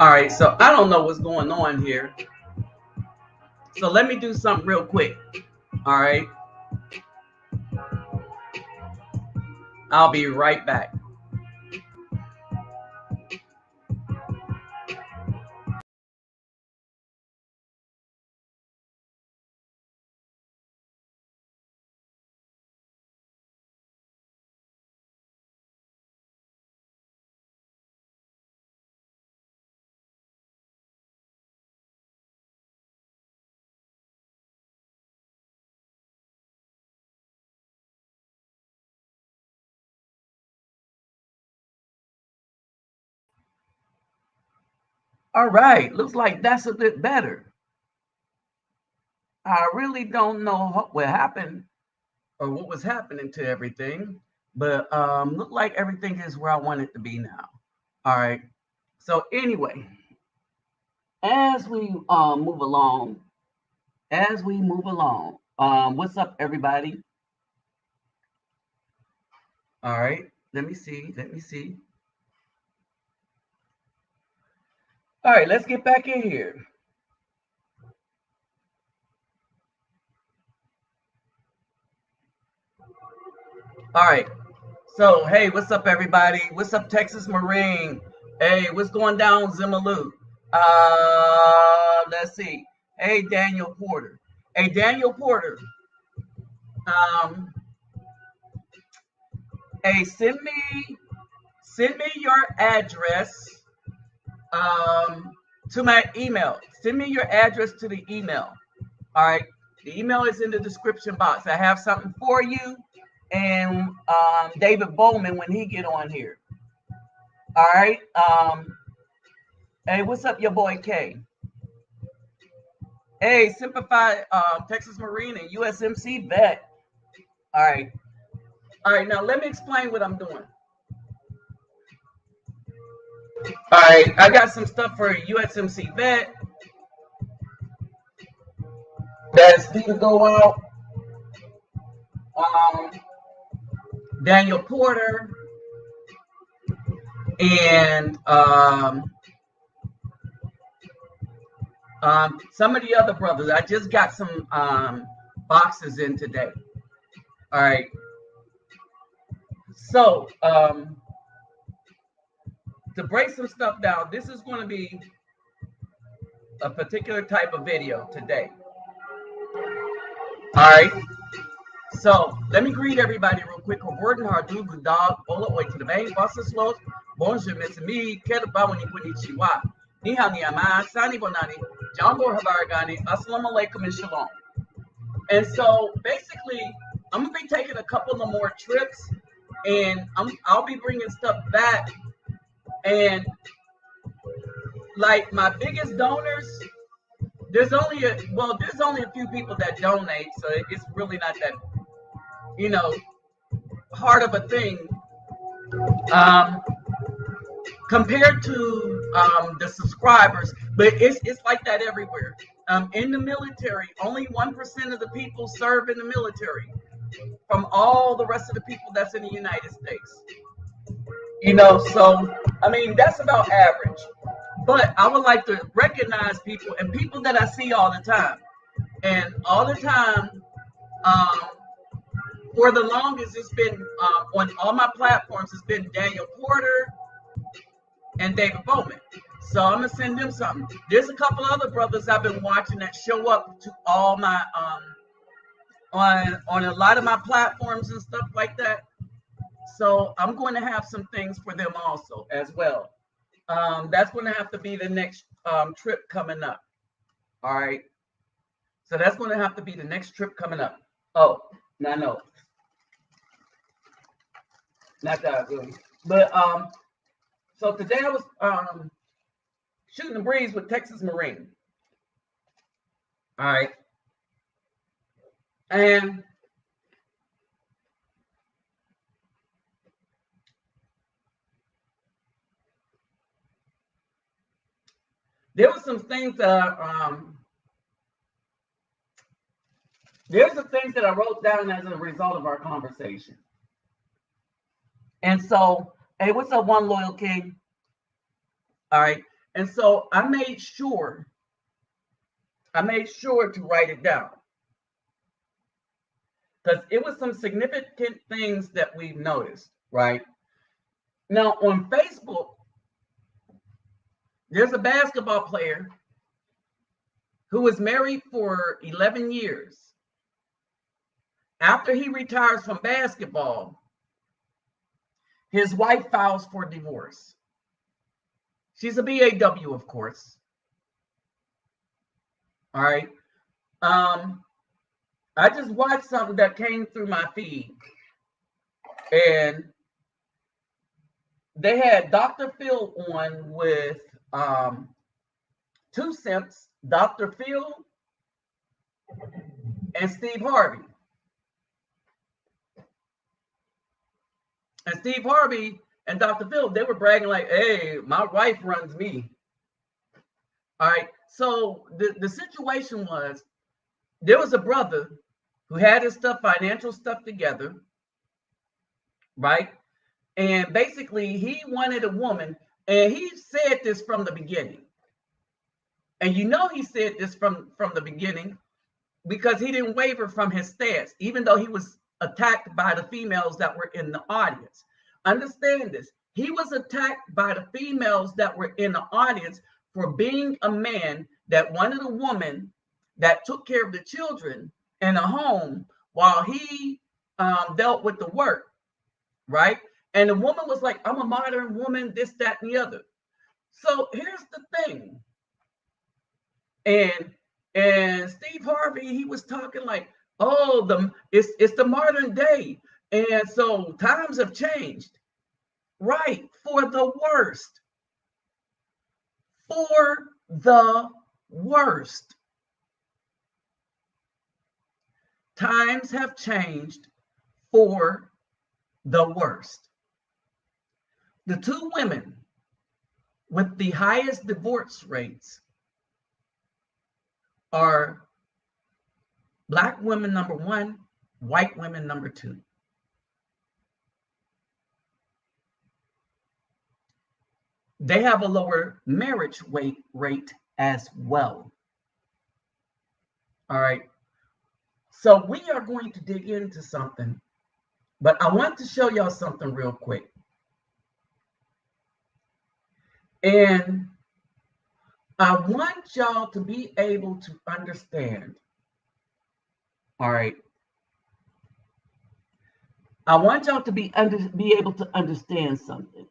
All right, so I don't know what's going on here. So let me do something real quick. All right. I'll be right back. All right, looks like that's a bit better. I really don't know what happened or what was happening to everything, but look like everything is where I want it to be now. All right. So anyway, as we move along, what's up, everybody? All right, let me see. All right, let's get back in here. All right. So, hey, what's up, everybody? What's up, Texas Marine? Hey, what's going down, Zimaloot? Let's see. Hey, Daniel Porter. Hey, Daniel Porter. Hey, send me your address to my email. Send me your address to the email. All right. The email is in the description box. I have something for you and David Bowman when he get on here. All right. Hey, what's up, your boy K? Hey, Simplified Texas Marine and USMC vet. All right. All right. Now let me explain what I'm doing. All right. I got some stuff for USMC vet that's due to go out. Daniel Porter and some of the other brothers. I just got some boxes in today. All right. So to break some stuff down, this is going to be a particular type of video today. All right. So let me greet everybody real quick. Gordon Hardu, good dog, Ola Oi to the bank, Boston Slows, Bonjour, Miss Me, Kedabawani Kunichiwa, Niha Niyama, Sani Bonani, Jambo Habaragani, Assalamu alaikum and Shalom. And so basically, I'm gonna be taking a couple of more trips, and I'll be bringing stuff back. And like my biggest donors, there's only a few people that donate, so it's really not that hard of a thing compared to the subscribers, but it's like that everywhere. In the military, only 1% of the people serve in the military from all the rest of the people that's in the United States. So I mean that's about average. But I would like to recognize people and people that I see all the time. And all the time, for the longest, it's been on all my platforms, it's been Daniel Porter and David Bowman. So I'm going to send them something. There's a couple other brothers I've been watching that show up to all my, on a lot of my platforms and stuff like that. So I'm going to have some things for them also as well. That's going to have to be the next trip coming up. All right. So that's going to have to be the next trip coming up. Oh, no. Not that really. But so today I was shooting the breeze with Texas Marine. All right. And there were some things that there's the things that I wrote down as a result of our conversation. And so, hey, what's up, One Loyal King? All right. And so I made sure to write it down, because it was some significant things that we've noticed, right? Now on Facebook, there's a basketball player who was married for 11 years. After he retires from basketball, his wife files for divorce. She's a BAW, of course. All right. I just watched something that came through my feed, and they had Dr. Phil on with two simps, Dr. Phil and Steve Harvey. And Steve Harvey and Dr. Phil, they were bragging like, hey, my wife runs me. All right. So the situation was, there was a brother who had his financial stuff together, right? And basically he wanted a woman, and he said this from the beginning. And you know he said this from the beginning because he didn't waver from his stance, even though he was attacked by the females that were in the audience. Understand this. He was attacked by the females that were in the audience for being a man that wanted a woman that took care of the children in a home while he dealt with the work, right? And the woman was like, I'm a modern woman, this, that, and the other. So here's the thing. And Steve Harvey, he was talking like, oh, it's the modern day. And so times have changed. Right, for the worst. For the worst. Times have changed for the worst. The two women with the highest divorce rates are Black women, number one, white women, number two. They have a lower marriage rate as well. All right. So we are going to dig into something, but I want to show y'all something real quick. And I want y'all to be able to understand. All right. I want y'all to be able to understand something.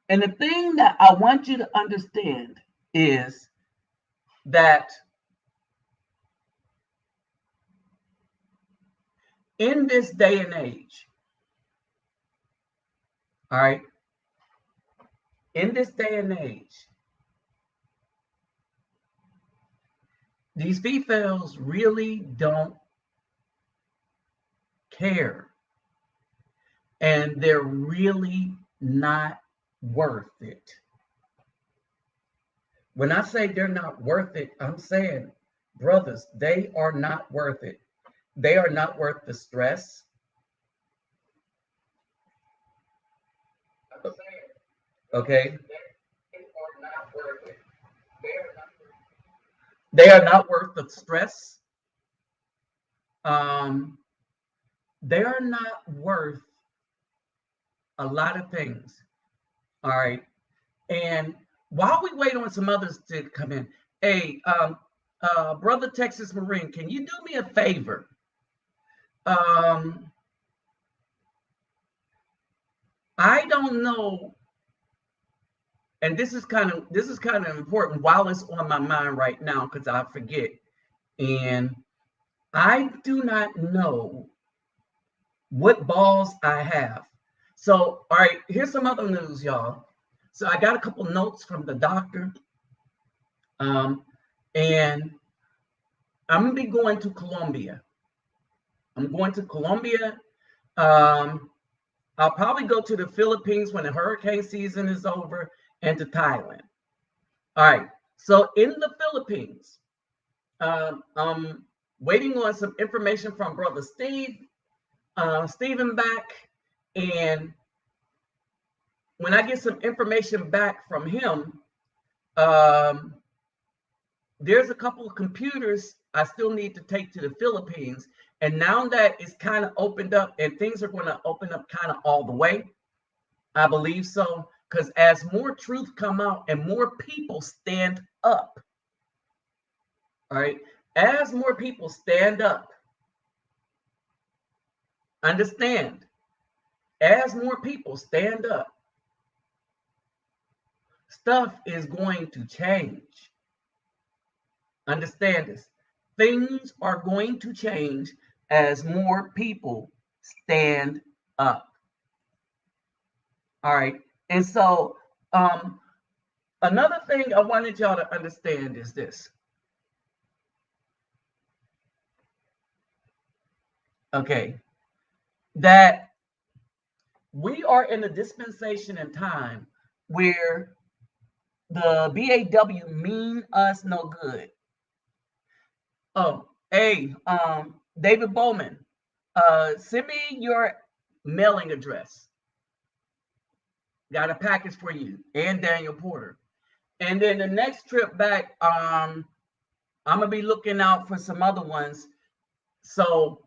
And the thing that I want you to understand is that in this day and age, all right, in this day and age, these females really don't care. And they're really not worth it. When I say they're not worth it, I'm saying, brothers, they are not worth it. They are not worth the stress. Okay? They are not worth the stress. They are not worth a lot of things. All right. And while we wait on some others to come in, hey, brother Texas Marine, can you do me a favor? I don't know, and this is kind of important while it's on my mind right now, because I forget. And I do not know what balls I have. So, all right, here's some other news, y'all. So I got a couple notes from the doctor. And I'm gonna be going to Colombia. I'm going to Colombia. I'll probably go to the Philippines when the hurricane season is over, and to Thailand. All right. So in the Philippines, I'm waiting on some information from Brother Steve. Stephen back, and when I get some information back from him, there's a couple of computers I still need to take to the Philippines. And now that it's kind of opened up and things are going to open up kind of all the way, I believe so. Because as more truth come out and more people stand up, all right, as more people stand up, understand, as more people stand up, stuff is going to change. Understand this. Things are going to change as more people stand up. All right. And so another thing I wanted y'all to understand is this. Okay. That we are in a dispensation in time where the BAW mean us no good. Oh, hey, David Bowman, send me your mailing address. Got a package for you and Daniel Porter. And then the next trip back, I'm gonna be looking out for some other ones. So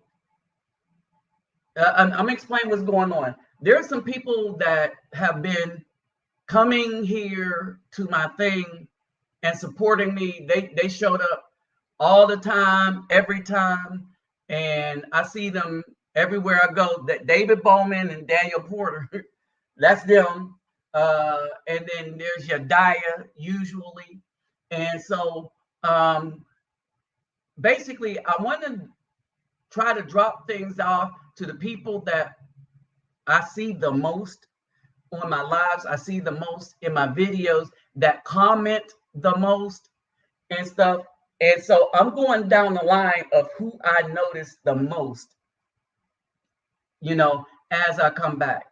I'm gonna explain what's going on. There are some people that have been coming here to my thing and supporting me. They showed up all the time, every time, and I see them everywhere I go. That David Bowman and Daniel Porter, that's them. And then there's Yadiah usually. And so basically I want to try to drop things off to the people that I see the most on my lives. I see the most in my videos, that comment the most and stuff. And so I'm going down the line of who I notice the most, you know, as I come back.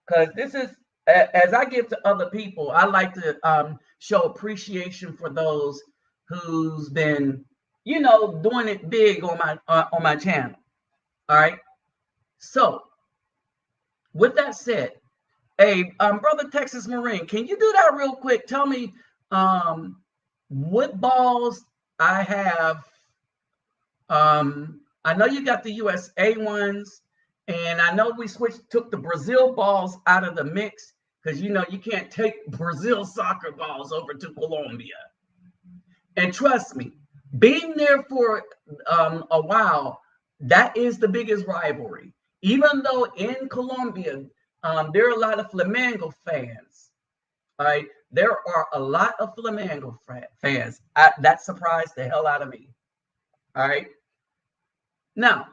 Because this is, as I give to other people, I like to show appreciation for those who's been, you know, doing it big on my channel. All right. So with that said, hey, brother Texas Marine, can you do that real quick? Tell me what balls I have. I know you got the USA ones, and I know we took the Brazil balls out of the mix because you know you can't take Brazil soccer balls over to Colombia. And trust me, being there for a while, that is the biggest rivalry. Even though in Colombia, there are a lot of Flamengo fans. All right, there are a lot of Flamengo fans. That surprised the hell out of me. All right. Now,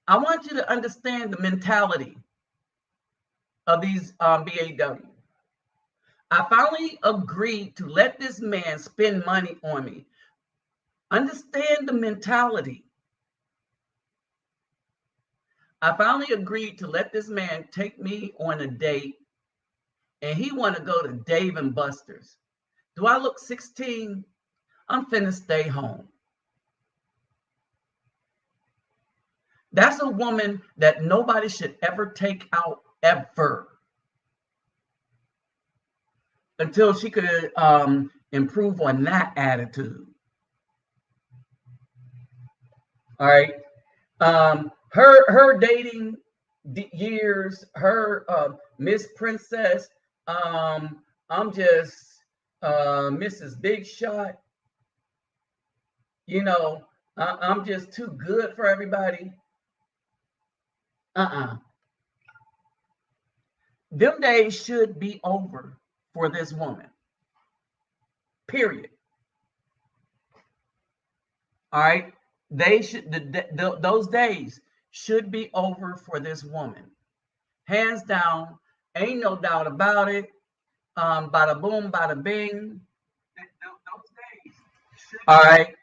I want you to understand the mentality of these BAW. I finally agreed to let this man spend money on me. Understand the mentality. I finally agreed to let this man take me on a date, and he want to go to Dave and Buster's. Do I look 16? I'm finna stay home. That's a woman that nobody should ever take out, ever. Until she could improve on that attitude. All right. Her dating years, her Miss Princess, I'm just Mrs. Big Shot. You know, I'm just too good for everybody. Them days should be over for this woman. Period. All right. They should, those days should be over for this woman. Hands down, ain't no doubt about it. Bada boom, bada bing. Those days. All right.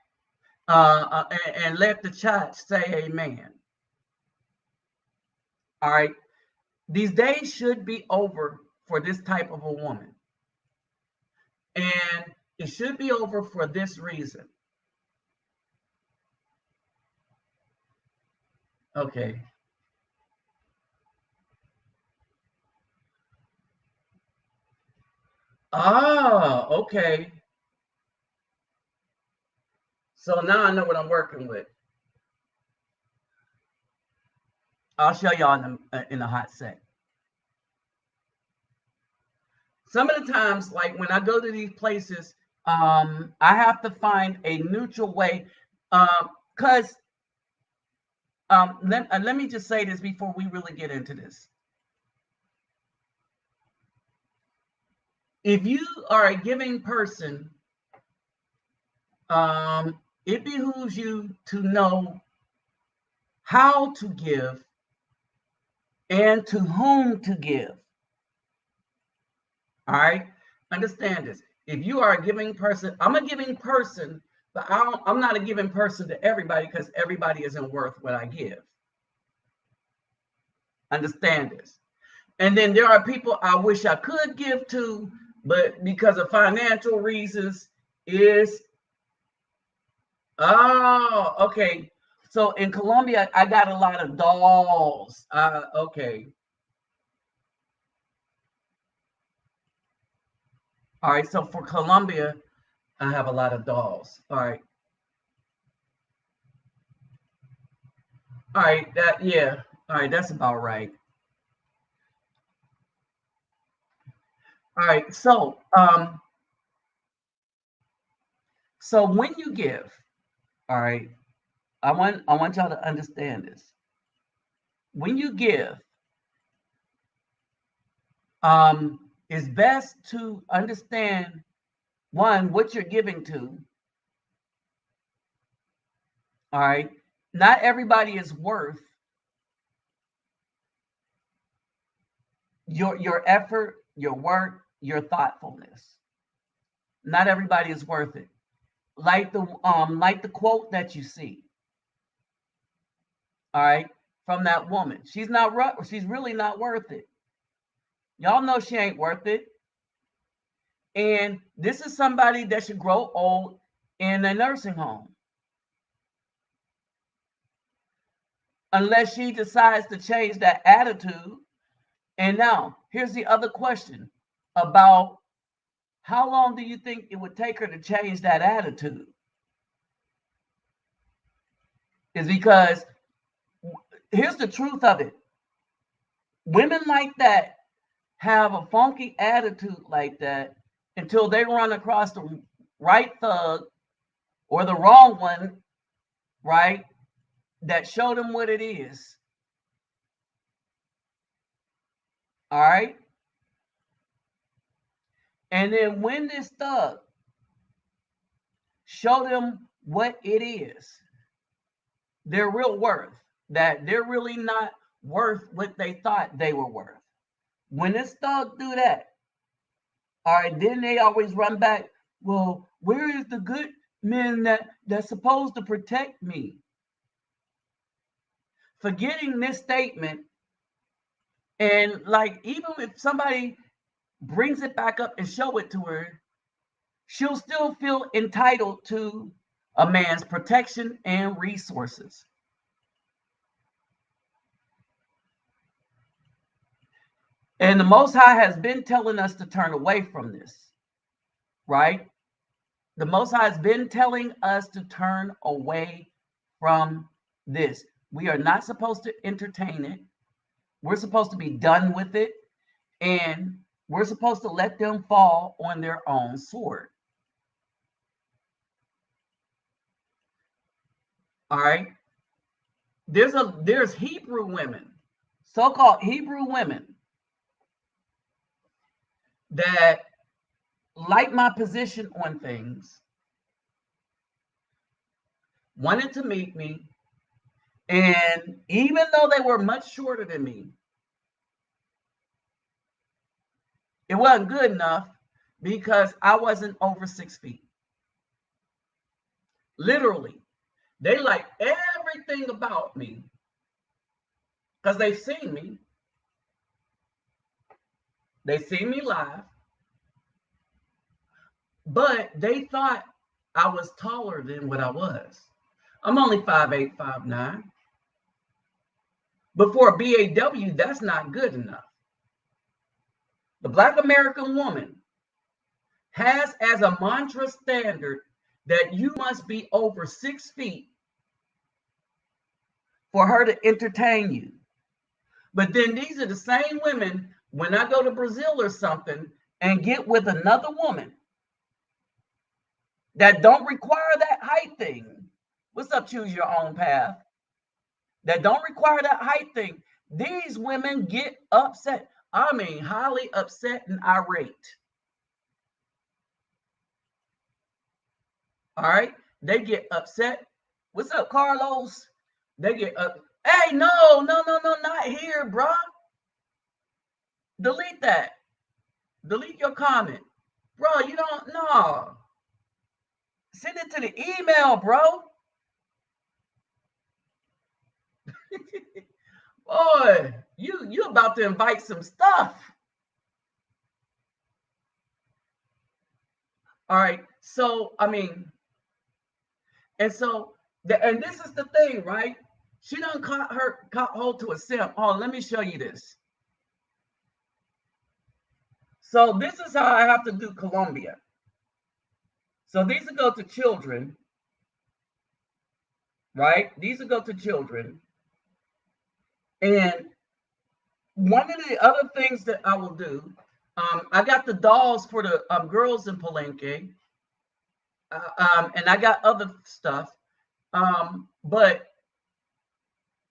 And let the church say amen. All right. These days should be over for this type of a woman. And it should be over for this reason. Okay. Ah, okay. So now I know what I'm working with. I'll show y'all in a hot sec. Some of the times, like when I go to these places, I have to find a neutral way. Because let me just say this before we really get into this. If you are a giving person, it behooves you to know how to give and to whom to give. All right, understand this. If you are a giving person, I'm a giving person, but I'm not a giving person to everybody because everybody isn't worth what I give. Understand this. And then there are people I wish I could give to, but because of financial reasons, okay. So in Colombia, I got a lot of dolls. Okay. All right. So for Colombia, I have a lot of dolls. All right. All right. Yeah. All right. That's about right. All right. So when you give, all right, I want y'all to understand this. When you give, it's best to understand one, what you're giving to. All right. Not everybody is worth your effort, your work, your thoughtfulness. Not everybody is worth it. Like the quote that you see. All right, from that woman. She's really not worth it. Y'all know she ain't worth it. And this is somebody that should grow old in a nursing home. Unless she decides to change that attitude. And now, here's the other question about how long do you think it would take her to change that attitude? Is because here's the truth of it. Women like that have a funky attitude like that until they run across the right thug or the wrong one, right? That show them what it is. All right. And then when this thug show them what it is, their real worth, that they're really not worth what they thought they were worth. When this thug do that, all right, then they always run back. Well, where is the good men that's supposed to protect me? Forgetting this statement, and like even if somebody brings it back up and show it to her, she'll still feel entitled to a man's protection and resources. And the Most High has been telling us to turn away from this, right? The Most High has been telling us to turn away from this. We are not supposed to entertain it. We're supposed to be done with it. And we're supposed to let them fall on their own sword. All right. There's Hebrew women, so-called Hebrew women, that like my position on things, wanted to meet me, and even though they were much shorter than me, it wasn't good enough because I wasn't over 6 feet. Literally, they like everything about me because they've seen me. They see me live, but they thought I was taller than what I was. I'm only 5'8", 5'9". But for a BAW, that's not good enough. The Black American woman has as a mantra standard that you must be over 6 feet for her to entertain you. But then these are the same women, when I go to Brazil or something and get with another woman that don't require that height thing. What's up, choose your own path? That don't require that height thing. These women get upset. I mean, highly upset and irate. All right. They get upset. What's up, Carlos? They get up. Hey, no, not here, bro. Delete that. Delete your comment. Bro, you don't know. Send it to the email, bro. Boy, you about to invite some stuff. All right. So, I mean, and so, and this is the thing, right? She done caught hold to a simp. Oh, let me show you this. So this is how I have to do Colombia. So these will go to children, right? These will go to children. And one of the other things that I will do, I got the dolls for the girls in Palenque, and I got other stuff. But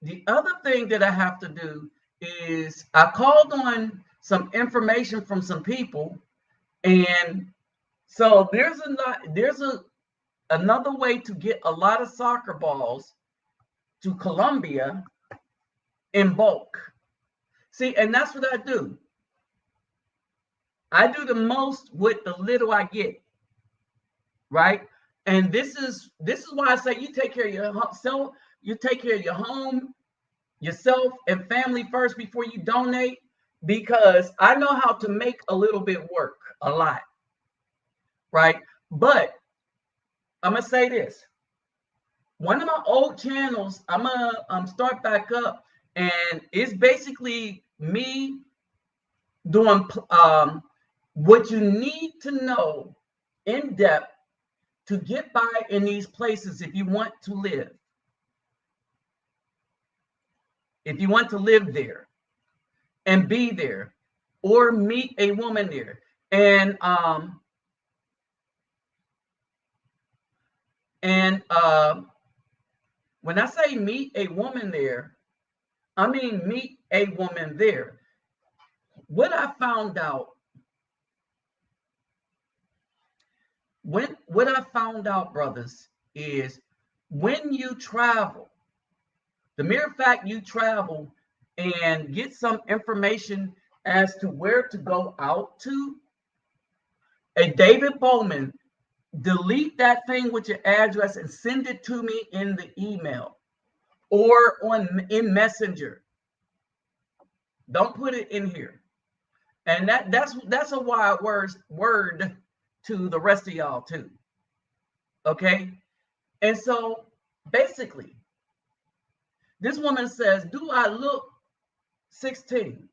the other thing that I have to do is I called on some information from some people, and so there's another way to get a lot of soccer balls to Colombia in bulk. See, and that's what I do. I do the most with the little I get, right? And this is why I say you take care of yourself. You take care of your home, yourself, and family first before you donate, because I know how to make a little bit work, a lot, right? But I'm gonna say this. One of my old channels, I'm gonna start back up, and it's basically me doing what you need to know in depth to get by in these places if you want to live. If you want to live there and be there or meet a woman there. And when I say meet a woman there, I mean meet a woman there. What I found out, brothers, is when you travel, the mere fact you travel and get some information as to where to go out to, a David Bowman, delete that thing with your address and send it to me in the email or in Messenger. Don't put it in here. And that's a wide word to the rest of y'all too. Okay? And so basically, this woman says, do I look 16?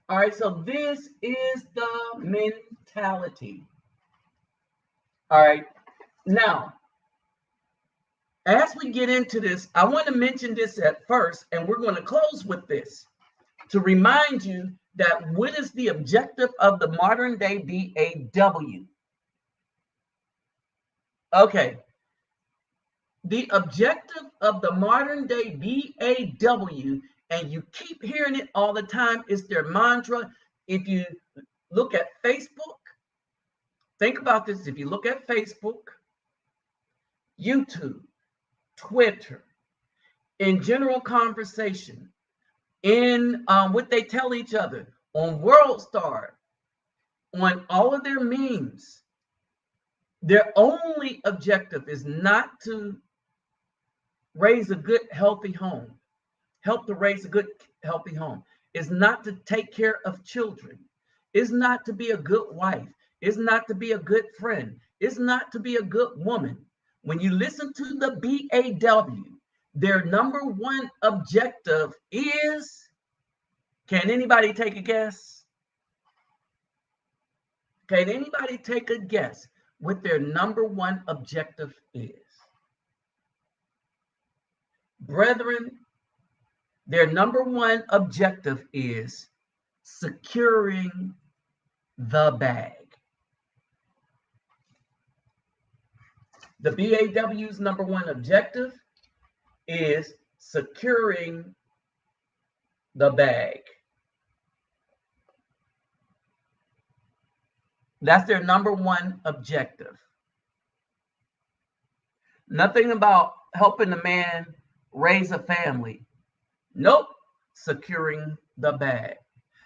All right, so this is the mentality. All right, now, as we get into this, I want to mention this at first, and we're going to close with this to remind you that what is the objective of the modern day BAW? Okay, the objective of the modern day BAW, and you keep hearing it all the time, is their mantra. If you look at Facebook, think about this. If you look at Facebook, YouTube, Twitter, in general conversation, in what they tell each other, on World Star, on all of their memes, their only objective is not to raise a good, healthy home, help to raise a good, healthy home, is not to take care of children, is not to be a good wife, is not to be a good friend, is not to be a good woman. When you listen to the BAW, their number one objective is, can anybody take a guess? Can anybody take a guess what their number one objective is? Brethren, their number one objective is securing the bag. The BAW's number one objective is securing the bag. That's their number one objective. Nothing about helping the man raise a family. Nope, securing the bag.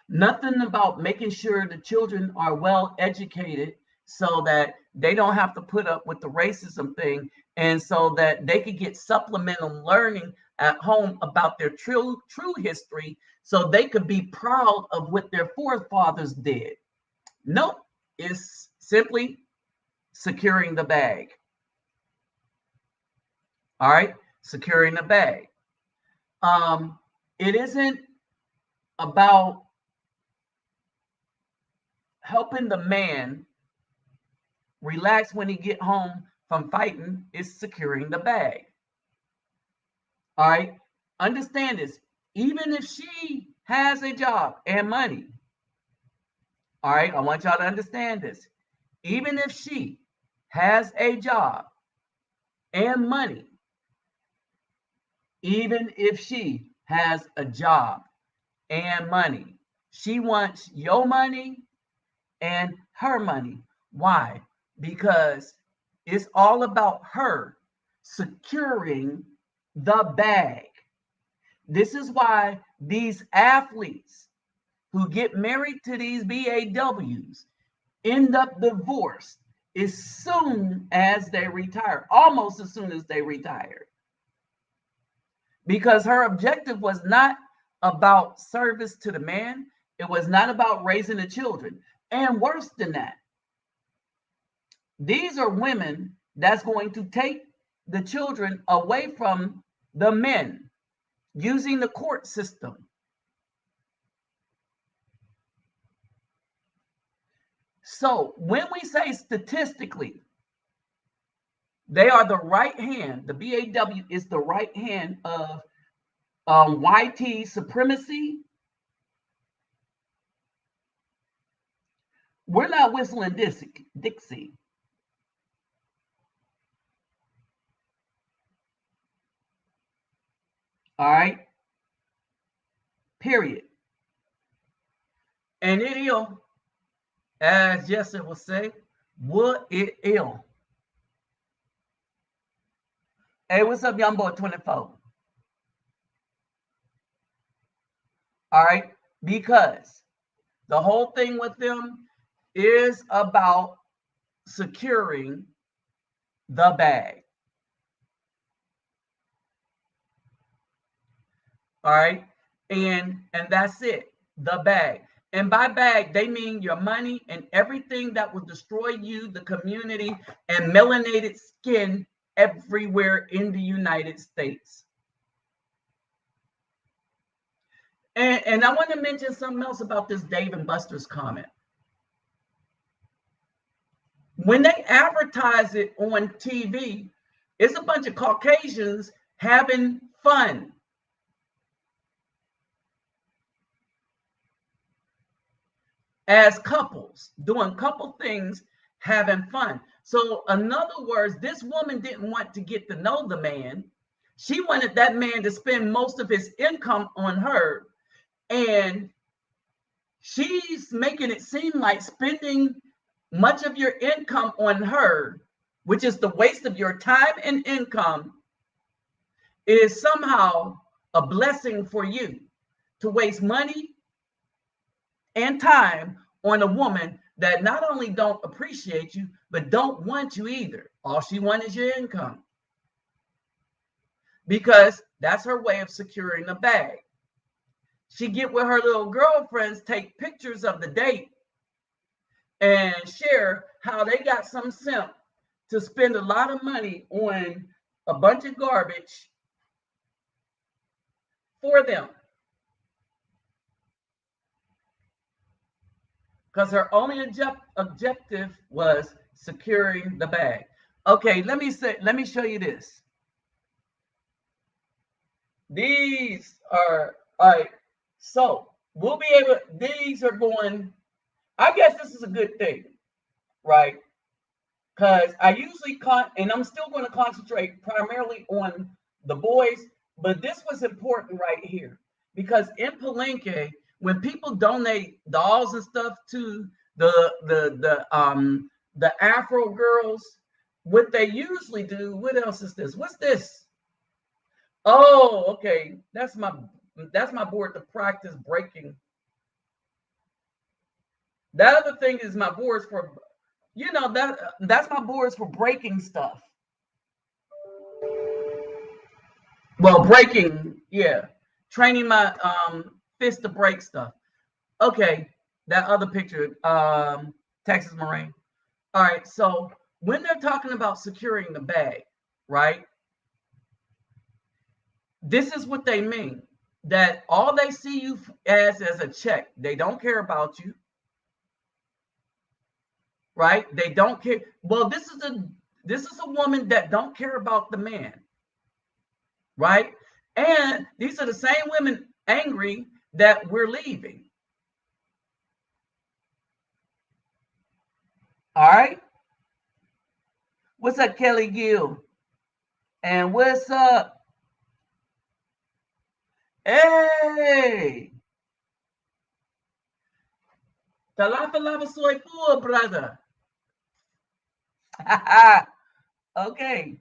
Nothing about making sure the children are well educated so that they don't have to put up with the racism thing, and so that they could get supplemental learning at home about their true history, so they could be proud of what their forefathers did. Nope, it's simply securing the bag. All right, securing the bag. It isn't about helping the man relax when he get home from fighting. Is securing the bag. All right, understand this. Even if she has a job and money, all right, I want y'all to understand this. Even if she has a job and money, even if she has a job and money, she wants your money and her money. Why? Because it's all about her securing the bag. This is why these athletes who get married to these BAWs end up divorced as soon as they retire, almost as soon as they retire. Because her objective was not about service to the man. It was not about raising the children. And worse than that, these are women that's going to take the children away from the men using the court system. So when we say statistically, they are the right hand, the BAW is the right hand of YT supremacy. We're not whistling Dixie. All right. Period. And it is, as Jesse will say, what it is. Hey, what's up, young boy 24? All right. Because the whole thing with them is about securing the bag. All right. And that's it. The bag. And by bag, they mean your money and everything that will destroy you, the community, and melanated skin everywhere in the United States. And I want to mention something else about this Dave and Buster's comment. When they advertise it on TV, it's a bunch of Caucasians having fun. As couples, doing couple things, having fun. So in other words, this woman didn't want to get to know the man. She wanted that man to spend most of his income on her. And she's making it seem like spending much of your income on her, which is the waste of your time and income, is somehow a blessing for you to waste money and time on a woman that not only don't appreciate you, but don't want you either. All she wants is your income. Because that's her way of securing the bag. She get with her little girlfriends, take pictures of the date, and share how they got some simp to spend a lot of money on a bunch of garbage for them. because her only objective was securing the bag. Okay, let me show you this. These are all right. So we'll be able. These are going. I guess this is a good thing, right? Because I usually and I'm still going to concentrate primarily on the boys, but this was important right here because in Palenque, when people donate dolls and stuff to the Afro girls, what they usually do. What else is this? What's this? Oh, okay. That's my board to practice breaking. That other thing is my boards for, that's my boards for breaking stuff. Well, breaking, yeah. Training my fist to break stuff. Okay, that other picture, Texas Marine. All right, so when they're talking about securing the bag, right? This is what they mean. That all they see you as a check. They don't care about you. Right? They don't care. Well, this is a woman that don't care about the man. Right? And these are the same women angry that we're leaving. All right? What's up, Kelly Gill? And what's up? Hey! Talapa soy full, brother. Okay.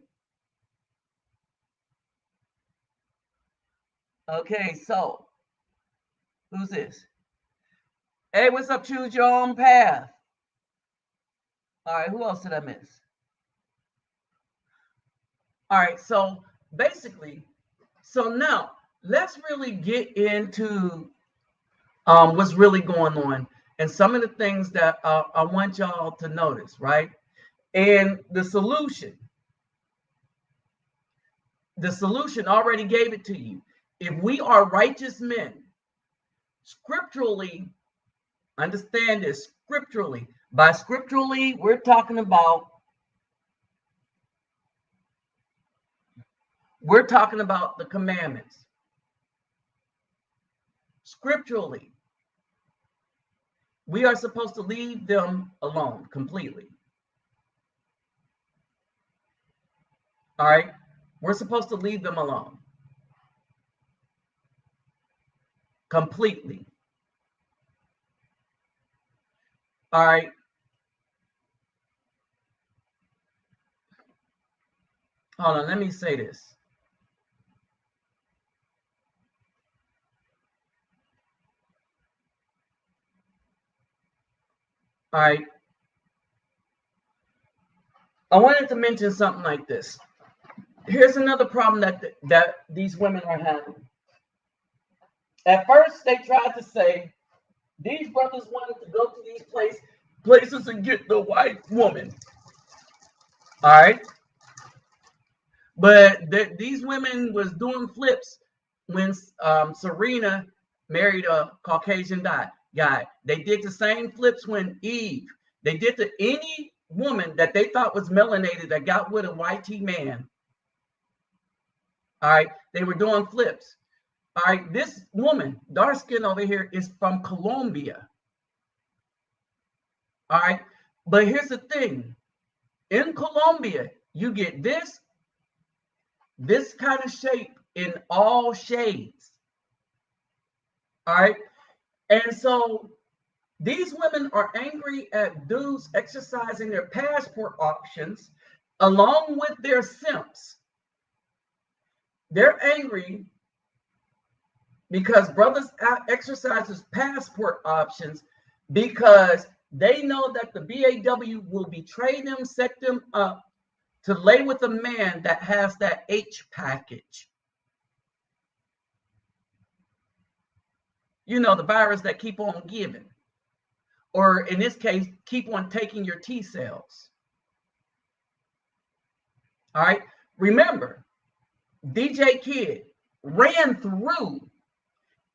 Okay, so who's this? Hey, what's up? Choose your own path. All right, who else did I miss? All right, so basically, so now let's really get into what's really going on and some of the things that I want y'all to notice, right? And the solution already gave it to you. If we are righteous men, scripturally, understand this, scripturally. By scripturally, we're talking about the commandments. Scripturally, we are supposed to leave them alone completely. All right? We're supposed to leave them alone completely. All right? Hold on, let me say this. All right. I wanted to mention something like this. Here's another problem that these women are having. At first, they tried to say these brothers wanted to go to these places and get the white woman. All right. But these women was doing flips when Serena married a Caucasian guy. They did the same flips when Eve. They did to any woman that they thought was melanated that got with a white man. All right. They were doing flips. All right. This woman, dark skin over here, is from Colombia. All right. But here's the thing. In Colombia, you get this kind of shape in all shades. All right. And so these women are angry at dudes exercising their passport options along with their simps. They're angry because brothers exercises passport options because they know that the BAW will betray them, set them up to lay with a man that has that H package. You know, the virus that keep on giving. Or in this case, keep on taking your T cells. All right. Remember, DJ Kid ran through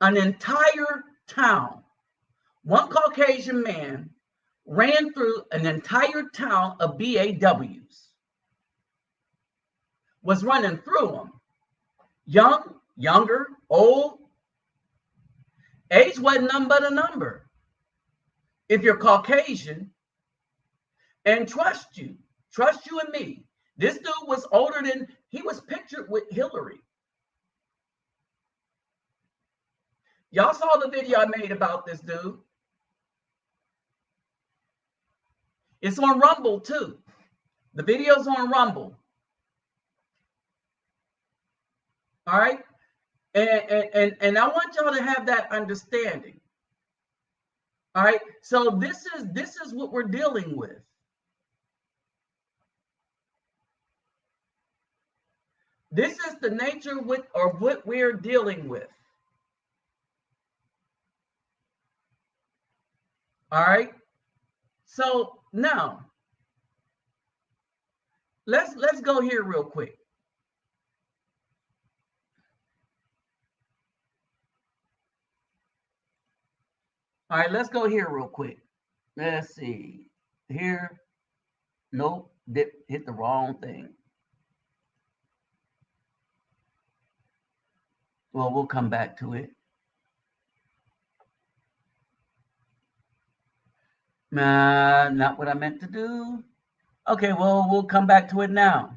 an entire town One Caucasian man ran through an entire town of BAWs, was running through them. Young, younger, old. Age wasn't nothing but a number. If you're Caucasian, and trust you and me. This dude was older than, he was pictured with Hillary. Y'all saw the video I made about this dude. It's on Rumble too. The video's on Rumble. All right. And I want y'all to have that understanding. All right. So this is what we're dealing with. This is the nature with or what we're dealing with. All right. So now let's go here real quick. All right, let's go here real quick. Let's see. Here. Nope, hit the wrong thing. Well, we'll come back to it. Not what I meant to do. Okay, well, we'll come back to it now.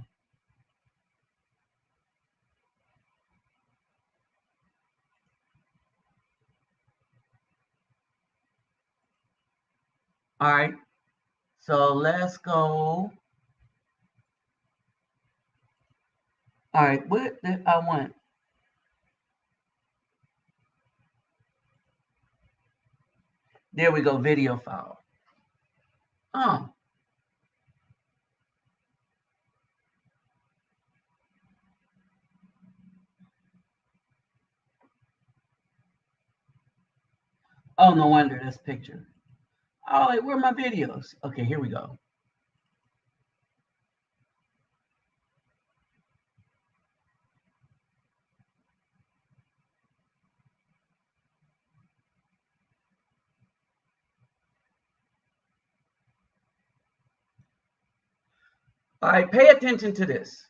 All right, so let's go. All right, what did I want? There we go, video file. Oh. Oh, no wonder this picture. Oh, wait, where are my videos? Okay, here we go. All right, pay attention to this.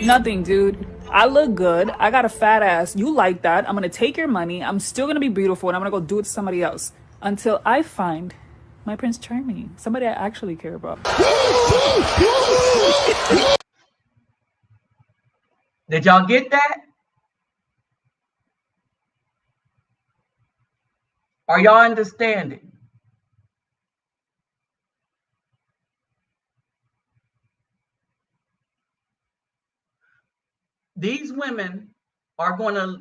Nothing, dude. I look good. I got a fat ass. You like that. I'm going to take your money. I'm still going to be beautiful and I'm going to go do it to somebody else until I find my Prince Charming, somebody I actually care about. Did y'all get that? Are y'all understanding? These women are going to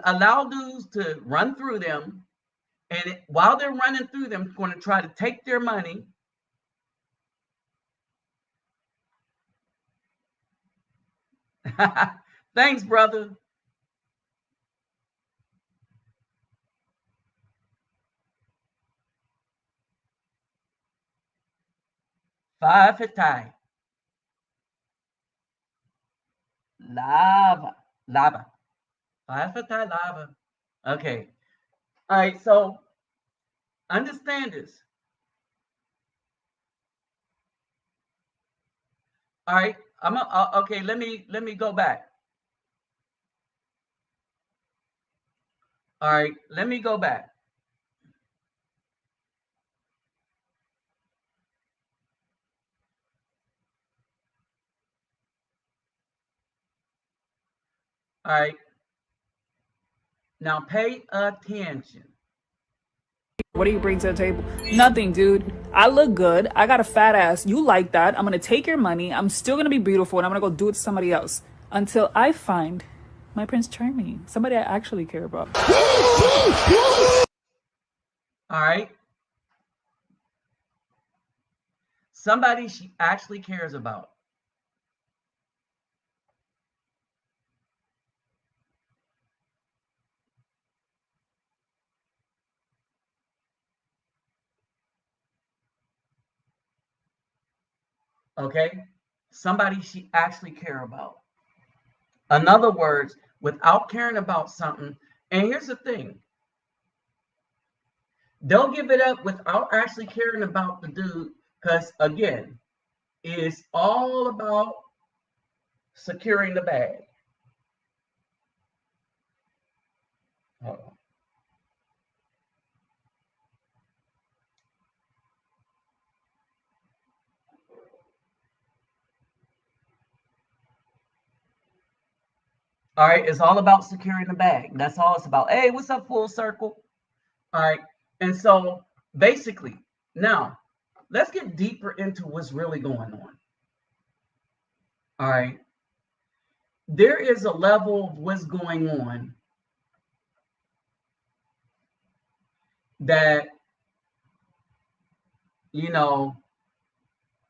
allow dudes to run through them. And while they're running through them, going to try to take their money. Thanks, brother. Five Fitai. Lava. Five Fitai lava. Okay. All right. So understand this. All right. Okay. Let me go back. All right. Let me go back. All right. Now pay attention. What do you bring to the table? Nothing, dude. I look good. I got a fat ass. You like that. I'm going to take your money. I'm still going to be beautiful and I'm going to go do it to somebody else until I find my Prince Charming, somebody I actually care about. All right. Somebody she actually cares about. Okay. Somebody she actually cares about. In other words, without caring about something. And here's the thing. They'll give it up without actually caring about the dude. Because again, it's all about securing the bag. Hold on. All right, it's all about securing the bag. That's all it's about. Hey, what's up, Full Circle? All right, and so basically, now let's get deeper into what's really going on. All right, there is a level of what's going on that, you know,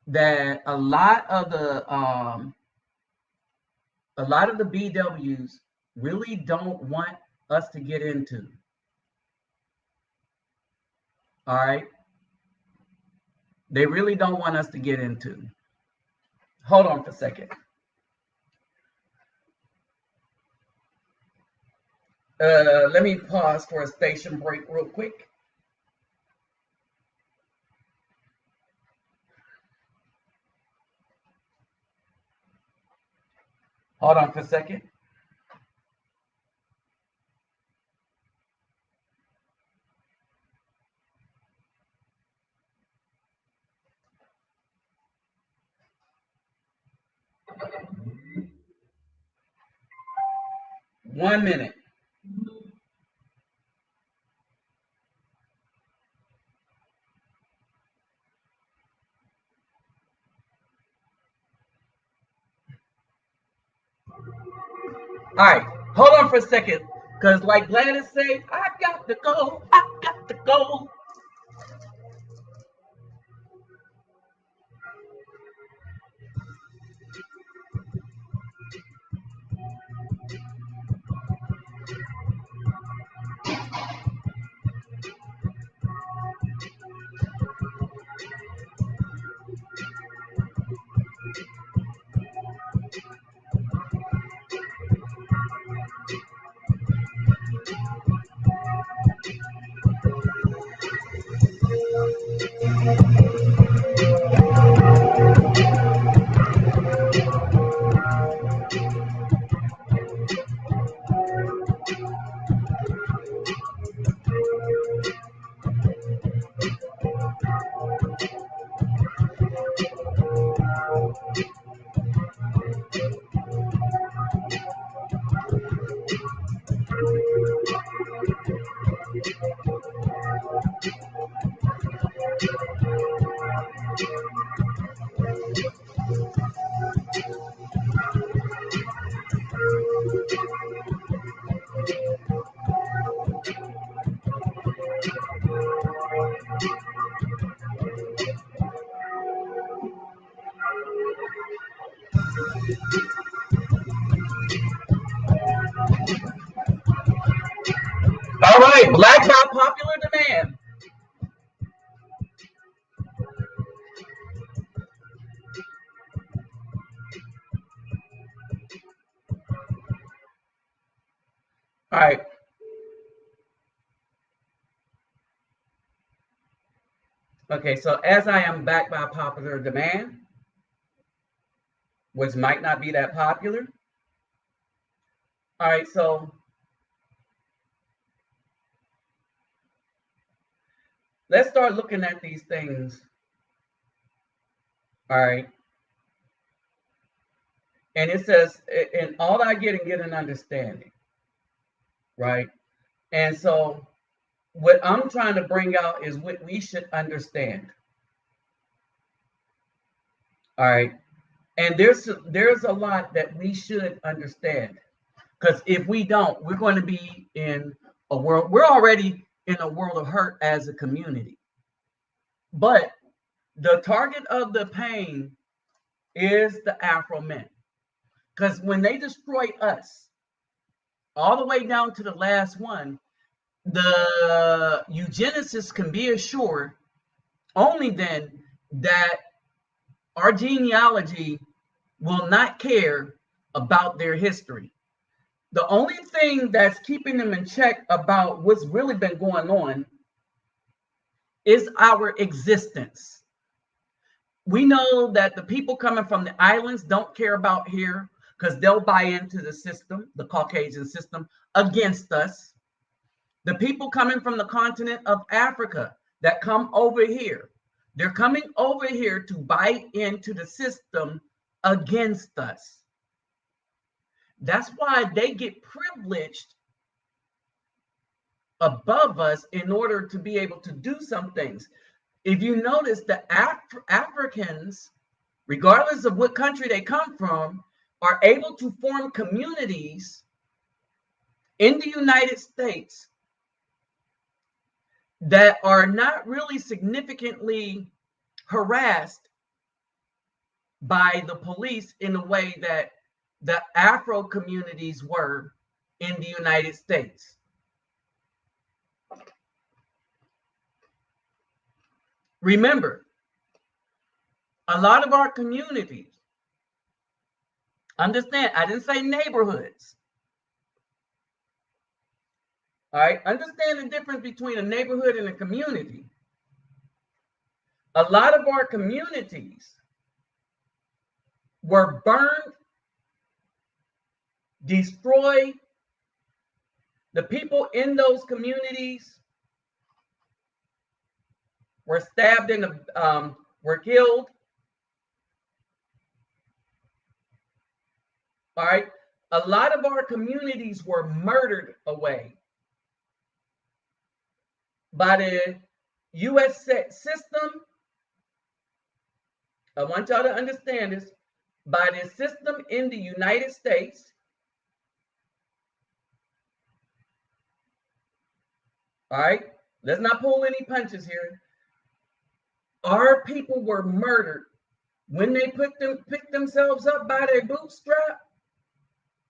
that a lot of the BWs really don't want us to get into. All right. They really don't want us to get into. Hold on for a second. Let me pause for a station break real quick. Hold on for a second. One minute. All right, hold on for a second, because like Gladys said, I got to go, I got to go. All right, Black by popular demand. All right. Okay, so as I am back by popular demand, which might not be that popular. All right, so let's start looking at these things. All right. And it says, in all I get and get an understanding. Right. And so what I'm trying to bring out is what we should understand. All right. And there's a lot that we should understand. Because if we don't, we're going to be in a world, we're already in a world of hurt as a community. But the target of the pain is the Afro men. Because when they destroy us, all the way down to the last one, the eugenicists can be assured only then that our genealogy will not care about their history. The only thing that's keeping them in check about what's really been going on is our existence. We know that the people coming from the islands don't care about here because they'll buy into the system, the Caucasian system, against us. The people coming from the continent of Africa that come over here, they're coming over here to buy into the system against us. That's why they get privileged above us in order to be able to do some things. If you notice, the Africans, regardless of what country they come from, are able to form communities in the United States that are not really significantly harassed by the police in the way that the Afro communities were in the United States. Remember, a lot of our communities, understand, I didn't say neighborhoods. All right, understand the difference between a neighborhood and a community. A lot of our communities were burned, destroyed. The people in those communities were stabbed and were killed. All right, a lot of our communities were murdered away by the U.S. system. I want y'all to understand this. By the system in the United States. All right, let's not pull any punches here. Our people were murdered when they picked themselves up by their bootstrap.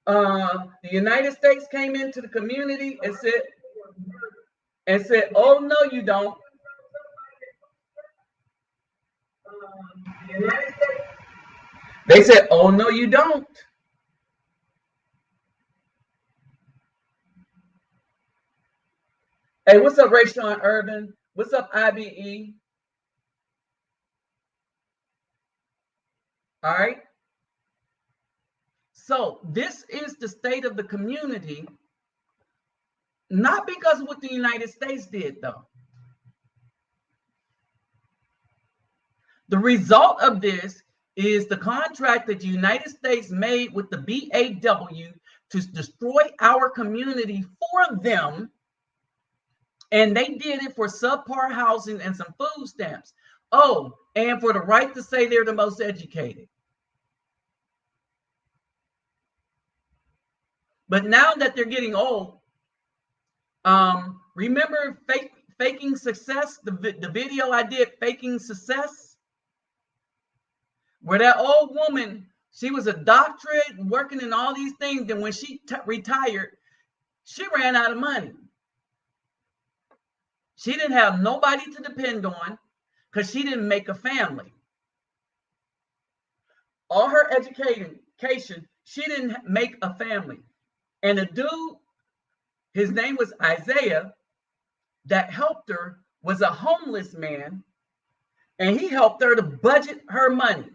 The United States came into the community and said, "Oh no, you don't." They said, "Oh no, you don't." Hey, what's up, Rayshawn Urban? What's up, IBE? All right. So this is the state of the community, not because of what the United States did, though. The result of this is the contract that the United States made with the BAW to destroy our community for them. And they did it for subpar housing and some food stamps. Oh, and for the right to say they're the most educated. But now that they're getting old, remember Faking Success, the video I did, Faking Success? Where that old woman, she was a doctorate, working in all these things, and when she retired, she ran out of money. She didn't have nobody to depend on because she didn't make a family. All her education, she didn't make a family. And the dude, his name was Isaiah, that helped her was a homeless man, and he helped her to budget her money.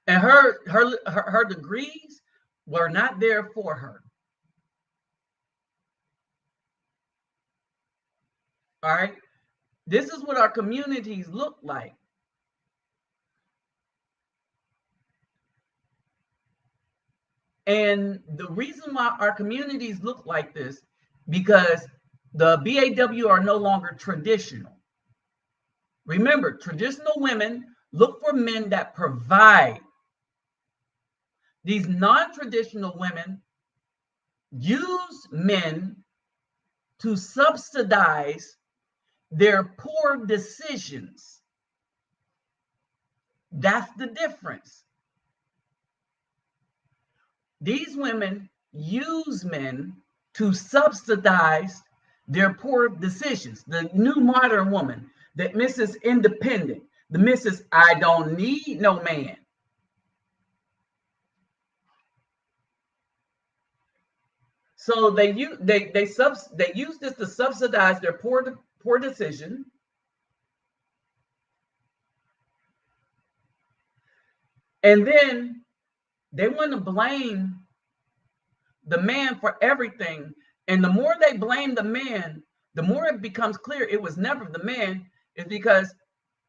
And her degrees were not there for her. All right. This is what our communities look like. And the reason why our communities look like this, because the BAW are no longer traditional. Remember, traditional women look for men that provide. These non-traditional women use men to subsidize their poor decisions. That's the difference. These women use men to subsidize their poor decisions. The new modern woman, that Mrs. Independent, The Mrs. I don't need no man. So they use this to subsidize their poor decision. And then they want to blame the man for everything. And the more they blame the man, the more it becomes clear it was never the man. It's because,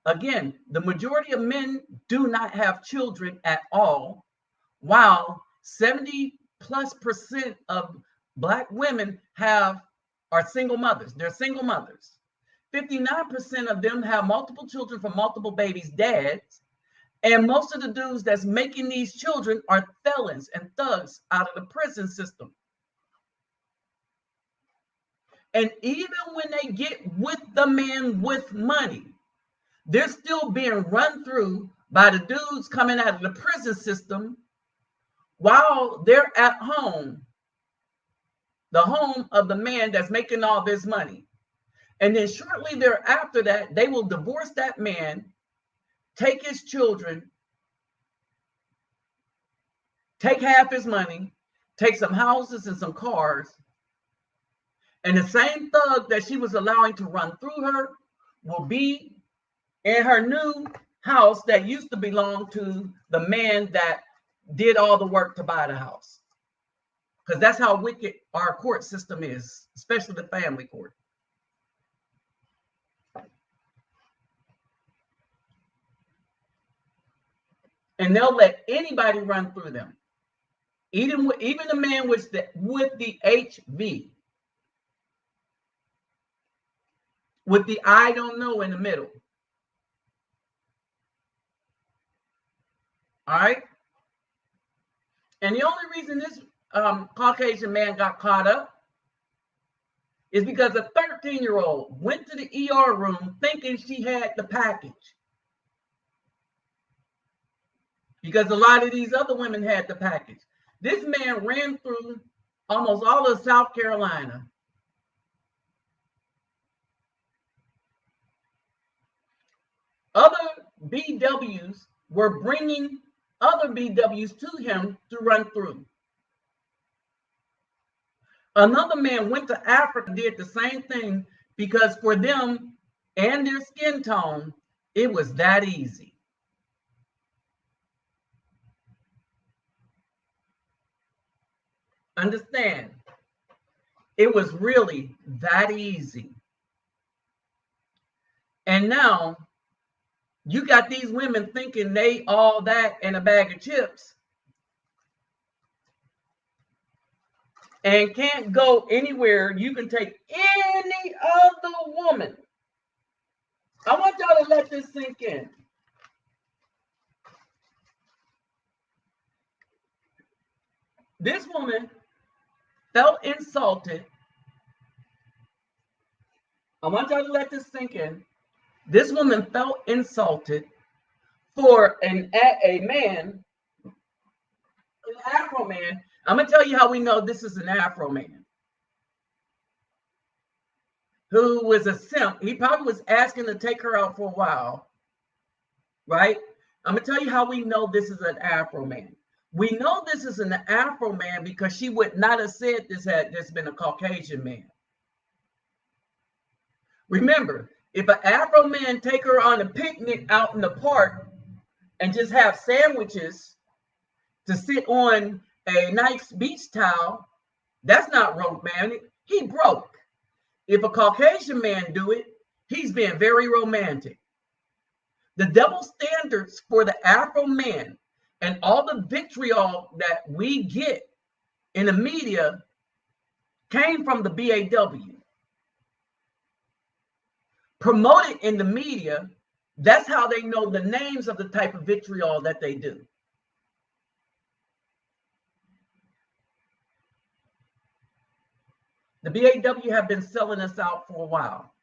again, the majority of men do not have children at all, while 70+% of Black women are single mothers. They're single mothers. 59% of them have multiple children from multiple babies' dads. And most of the dudes that's making these children are felons and thugs out of the prison system. And even when they get with the man with money, they're still being run through by the dudes coming out of the prison system while they're at home, the home of the man that's making all this money. And then shortly thereafter that, they will divorce that man, take his children, take half his money, take some houses and some cars, and the same thug that she was allowing to run through her will be in her new house that used to belong to the man that did all the work to buy the house. Because that's how wicked our court system is, especially the family court. And they'll let anybody run through them. Even the man with the HV. With the I don't know in the middle. All right. And the only reason this Caucasian man got caught up is because a 13-year-old went to the ER room thinking she had the package. Because a lot of these other women had the package. This man ran through almost all of South Carolina. Other BWs were bringing other BWs to him to run through. Another man went to Africa, did the same thing, because for them and their skin tone, it was that easy. Understand, it was really that easy. And now you got these women thinking they all that and a bag of chips and can't go anywhere. You can take any other woman. I want y'all to let this sink in. This woman felt insulted. I want y'all to let this sink in. This woman felt insulted for a man, an Afro man. I'm going to tell you how we know this is an Afro man who was a simp. He probably was asking to take her out for a while, right? I'm going to tell you how we know this is an Afro man. We know this is an Afro man because she would not have said this had this been a Caucasian man. Remember, if an Afro man take her on a picnic out in the park and just have sandwiches to sit on a nice beach towel, that's not romantic. He broke. If a Caucasian man do it, he's being very romantic. The double standards for the Afro man and all the vitriol that we get in the media came from the BAW. Promoted in the media, that's how they know the names of the type of vitriol that they do. The BAW have been selling us out for a while.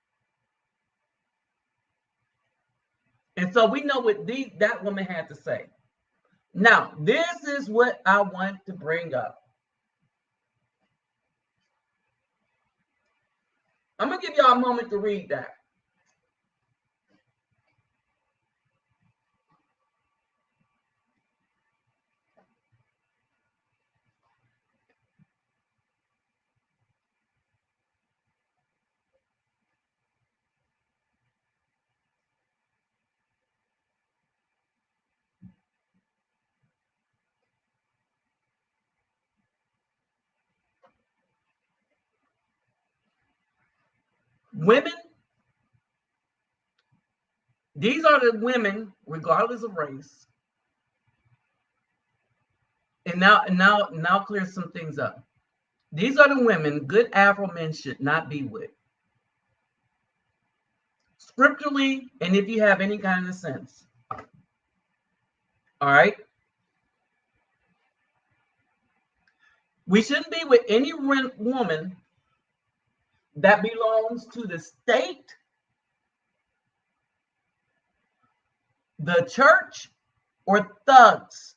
And so we know what that woman had to say. Now, this is what I want to bring up. I'm going to give y'all a moment to read that. Women, these are the women, regardless of race. And now clear some things up. These are the women good Afro men should not be with. Scripturally, and if you have any kind of sense. All right. We shouldn't be with any woman that belongs to the state, the church, or thugs.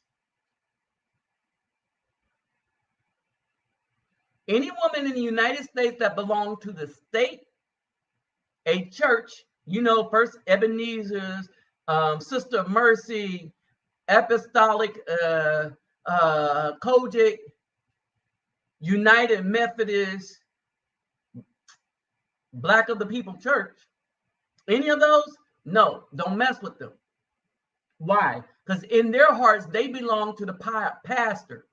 Any woman in the United States that belongs to the state, a church, First Ebenezer's, Sister of Mercy, Apostolic, Kojic, United Methodist, Black of the People Church, any of those, no, don't mess with them. Why? Because in their hearts, they belong to the pastor.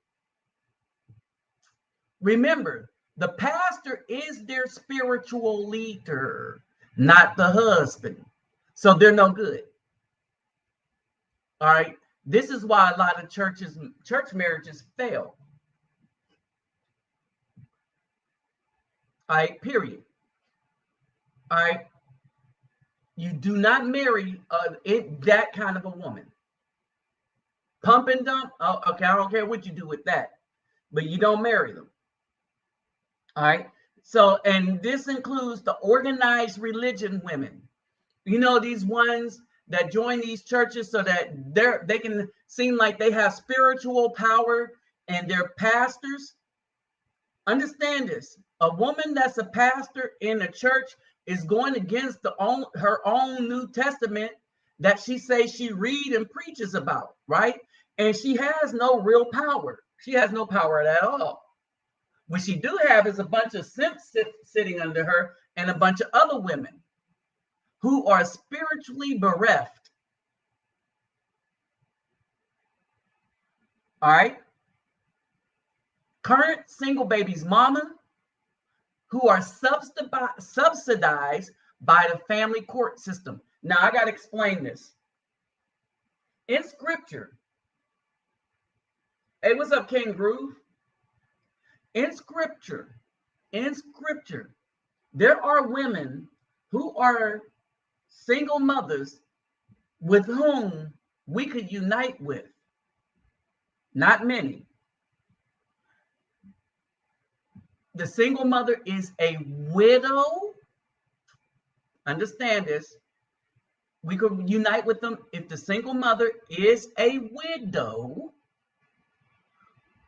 Remember, the pastor is their spiritual leader, not the husband. So they're no good. All right. This is why a lot of church marriages fail. All right, period. All right. You do not marry that kind of a woman. Pump and dump. Oh, okay, I don't care what you do with that, but you don't marry them. All right. So, and this includes the organized religion women. These ones that join these churches so that they can seem like they have spiritual power and they're pastors. Understand this. A woman that's a pastor in a church is going against her own New Testament that she says she read and preaches about, right? And she has no real power. She has no power at all. What she do have is a bunch of simps sitting under her and a bunch of other women who are spiritually bereft. All right? Current single babies' mama who are subsidized by the family court system. Now, I got to explain this. In scripture, hey, what's up, King Groove? In scripture, there are women who are single mothers with whom we could unite with. Not many. The single mother is a widow. Understand this. We could unite with them if the single mother is a widow,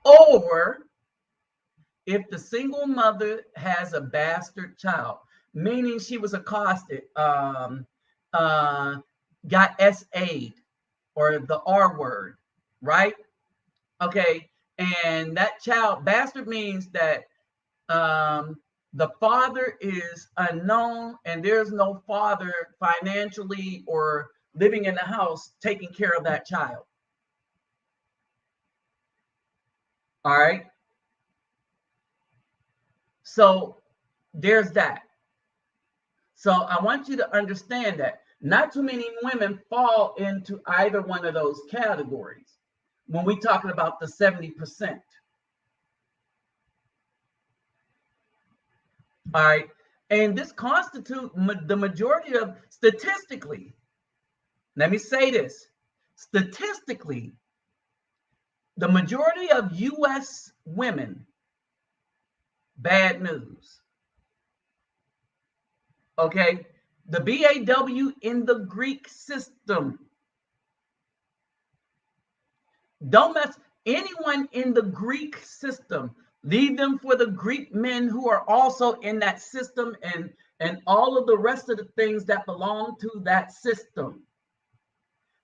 or if the single mother has a bastard child, meaning she was accosted, got SA'd, or the R word, right? Okay, and that child, bastard means that the father is unknown and there's no father financially or living in the house taking care of that child. All right. So there's that. So I want you to understand that not too many women fall into either one of those categories when we're talking about the 70%. All right. And this constitutes the majority of, statistically, let me say this, statistically, the majority of U.S. women, bad news. Okay. The BAW in the Greek system. Don't mess anyone in the Greek system. Leave them for the Greek men who are also in that system and all of the rest of the things that belong to that system.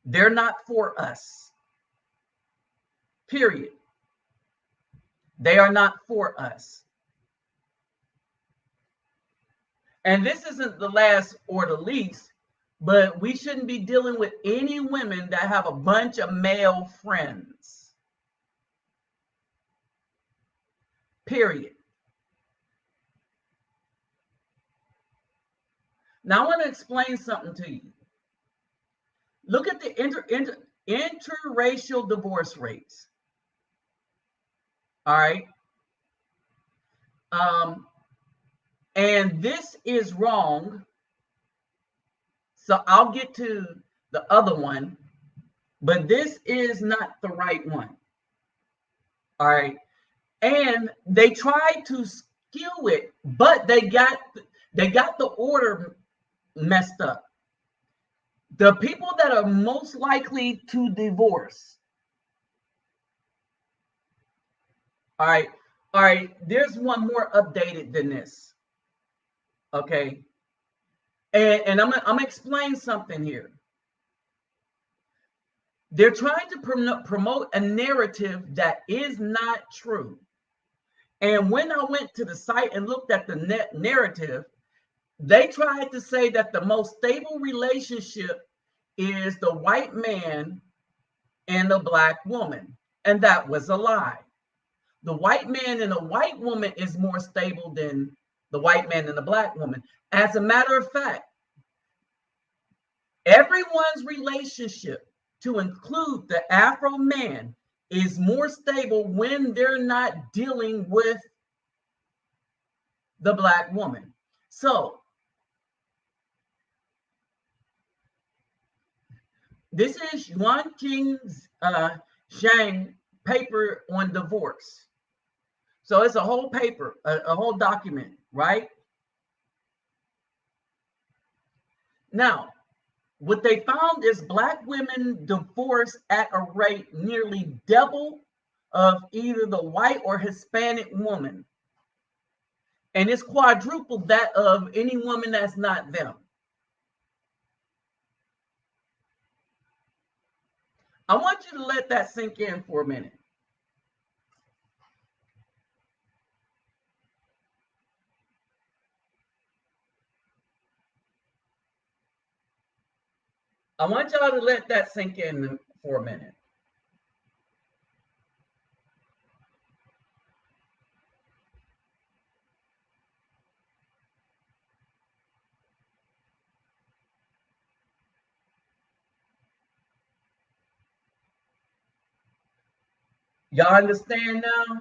They're not for us. Period. They are not for us. And this isn't the last or the least, but we shouldn't be dealing with any women that have a bunch of male friends. Period. Now I want to explain something to you. Look at the interracial divorce rates. All right. And this is wrong. So I'll get to the other one, but this is not the right one. All right. And they tried to skew it, but they got the order messed up. The people that are most likely to divorce. All right. There's one more updated than this. Okay. And I'm gonna explain something here. They're trying to promote a narrative that is not true. And when I went to the site and looked at the narrative, they tried to say that the most stable relationship is the white man and the black woman. And that was a lie. The white man and the white woman is more stable than the white man and the black woman. As a matter of fact, everyone's relationship, to include the Afro man, is more stable when they're not dealing with the black woman. So this is Yuan Qing's Zhang paper on divorce. So it's a whole paper, a whole document, right? Now, what they found is black women divorce at a rate nearly double of either the white or Hispanic woman. And it's quadruple that of any woman that's not them. I want you to let that sink in for a minute. I want y'all to let that sink in for a minute. Y'all understand now?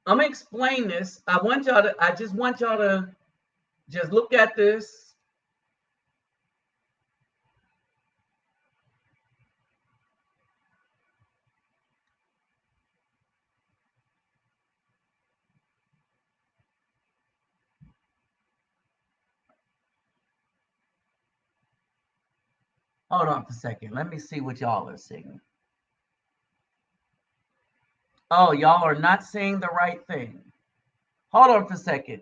I'm gonna explain this. I just want y'all to just look at this. Hold on for a second. Let me see what y'all are seeing. Oh, y'all are not seeing the right thing. Hold on for a second.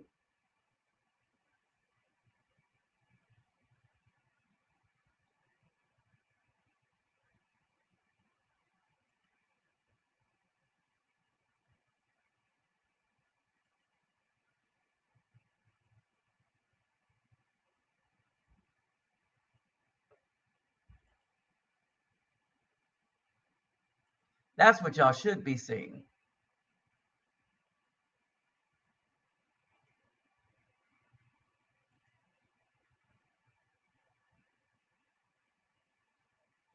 That's what y'all should be seeing.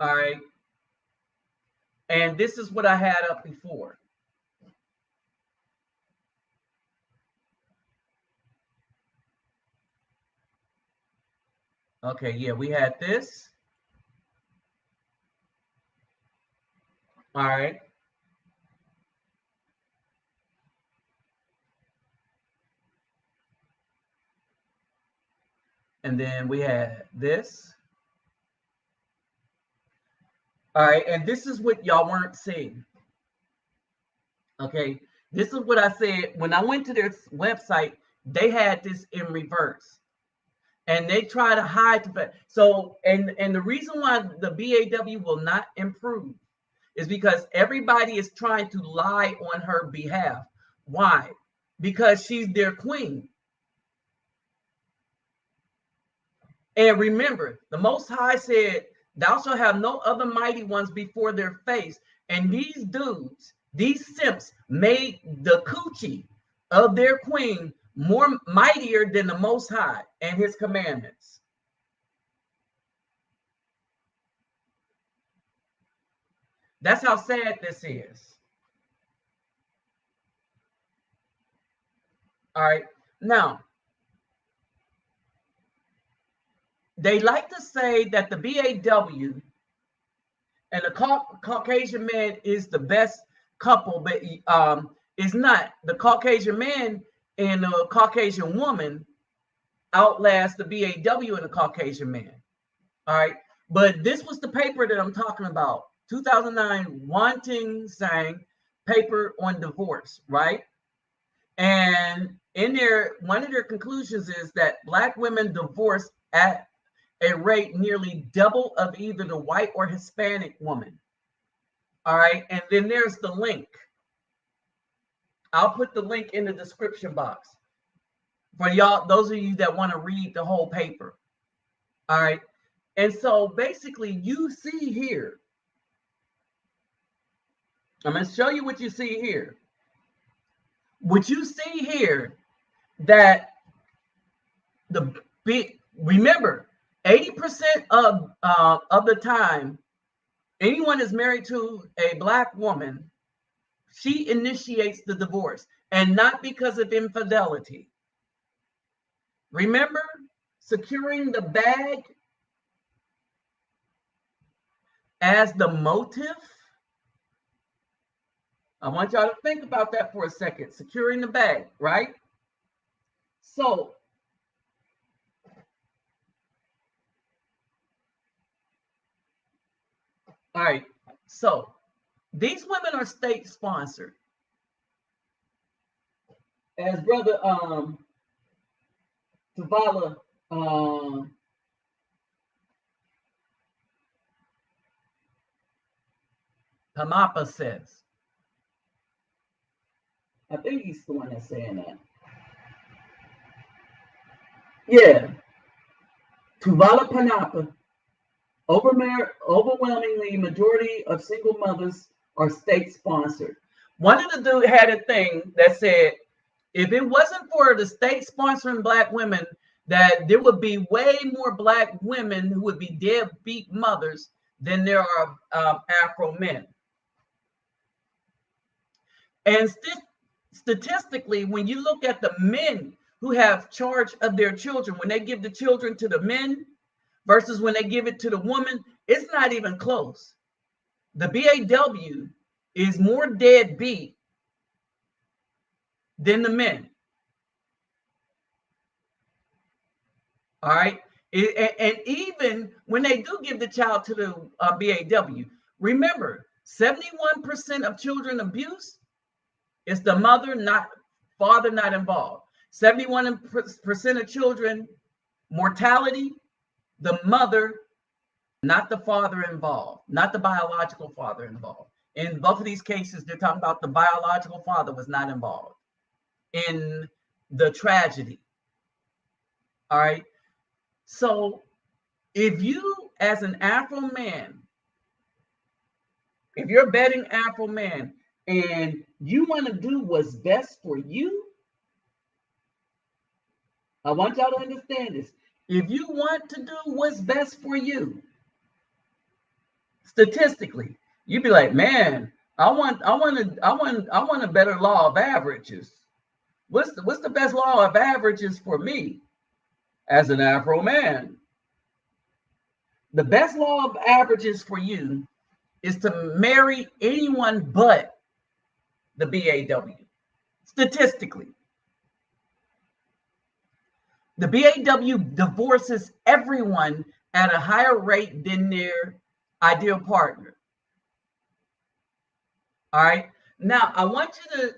All right. And this is what I had up before. Okay, yeah, we had this. All right. And then we had this. All right, and this is what y'all weren't seeing. Okay, this is what I said. When I went to their website, they had this in reverse. And they try to hide the so and the reason why the BAW will not improve is because everybody is trying to lie on her behalf. Why? Because she's their queen. And remember, the Most High said, "Thou shalt have no other mighty ones before their face." And these dudes, these simps, made the coochie of their queen more mightier than the Most High and his commandments. That's how sad this is. All right. Now, they like to say that the BAW and the Caucasian man is the best couple, but it's not. The Caucasian man and the Caucasian woman outlast the BAW and the Caucasian man. All right. But this was the paper that I'm talking about. 2009 Wanting Sang paper on divorce, right? And in there, one of their conclusions is that Black women divorce at a rate nearly double of either the white or Hispanic woman. All right. And then there's the link. I'll put the link in the description box for y'all, those of you that want to read the whole paper. All right. And so basically you see here, I'm going to show you what you see here. What you see here, that remember, 80% of the time, anyone is married to a Black woman, she initiates the divorce, and not because of infidelity. Remember, securing the bag as the motive. I want y'all to think about that for a second. Securing the bag, right? So, all right. So, these women are state sponsored. As brother Tavala Pamapa says. I think he's the one that's saying that. Yeah. Tuvala Panapa. Overwhelmingly, majority of single mothers are state sponsored. One of the dude had a thing that said, if it wasn't for the state sponsoring Black women, that there would be way more Black women who would be deadbeat mothers than there are Afro men. And statistically, when you look at the men who have charge of their children, when they give the children to the men versus when they give it to the woman, it's not even close. The BAW is more deadbeat than the men. All right. And even when they do give the child to the BAW, remember, 71% of children abuse is the mother, not father, not involved. 71% of children mortality, the mother, not the father involved, not the biological father involved. In both of these cases, they're talking about the biological father was not involved in the tragedy. All right. So if you, as an Afro man, if you're a betting Afro man and you want to do what's best for you, I want y'all to understand this. If you want to do what's best for you, statistically, you'd be like, man, I want a better law of averages. What's the best law of averages for me as an Afro man? The best law of averages for you is to marry anyone but the BAW. Statistically, the BAW divorces everyone at a higher rate than their ideal partner. All right. Now, I want you to,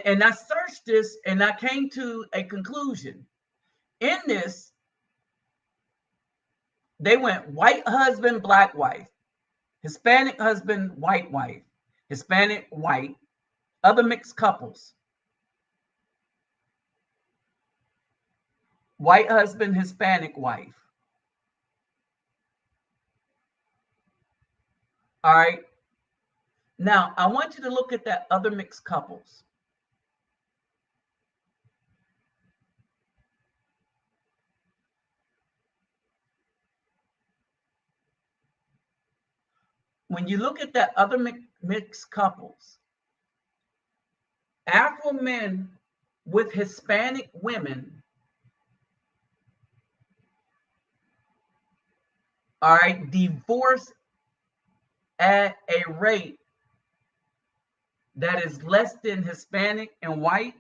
and I searched this and I came to a conclusion. In this, they went white husband, Black wife, Hispanic husband, white wife, Hispanic, white, other mixed couples, white husband, Hispanic wife. All right. Now, I want you to look at that other mixed couples. When you look at that other mixed couples, Afro men with Hispanic women, all right, divorce at a rate that is less than Hispanic and white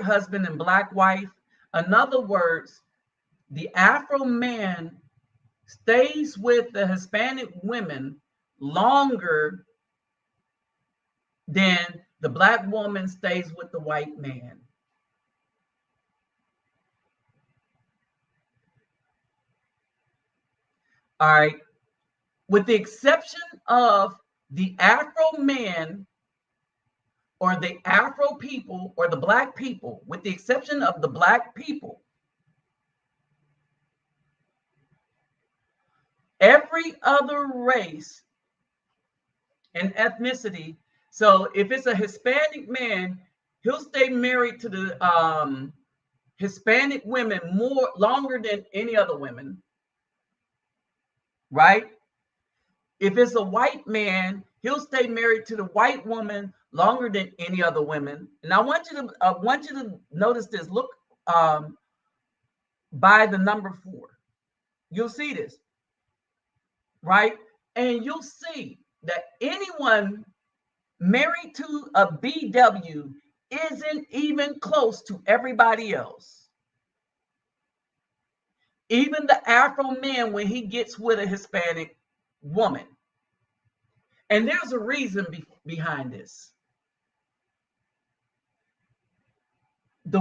husband and black wife. In other words, the Afro man stays with the Hispanic women longer than the black woman stays with the white man. All right. With the exception of the Afro man or the Afro people or the black people, with the exception of the black people, every other race and ethnicity. So if it's a Hispanic man, he'll stay married to the Hispanic women longer than any other women, right? If it's a white man, he'll stay married to the white woman longer than any other women. And I want you to notice this. Look by the number 4. You'll see this, right? And you'll see that anyone married to a BW isn't even close to everybody else. Even the Afro man when he gets with a Hispanic woman. And there's a reason behind this. The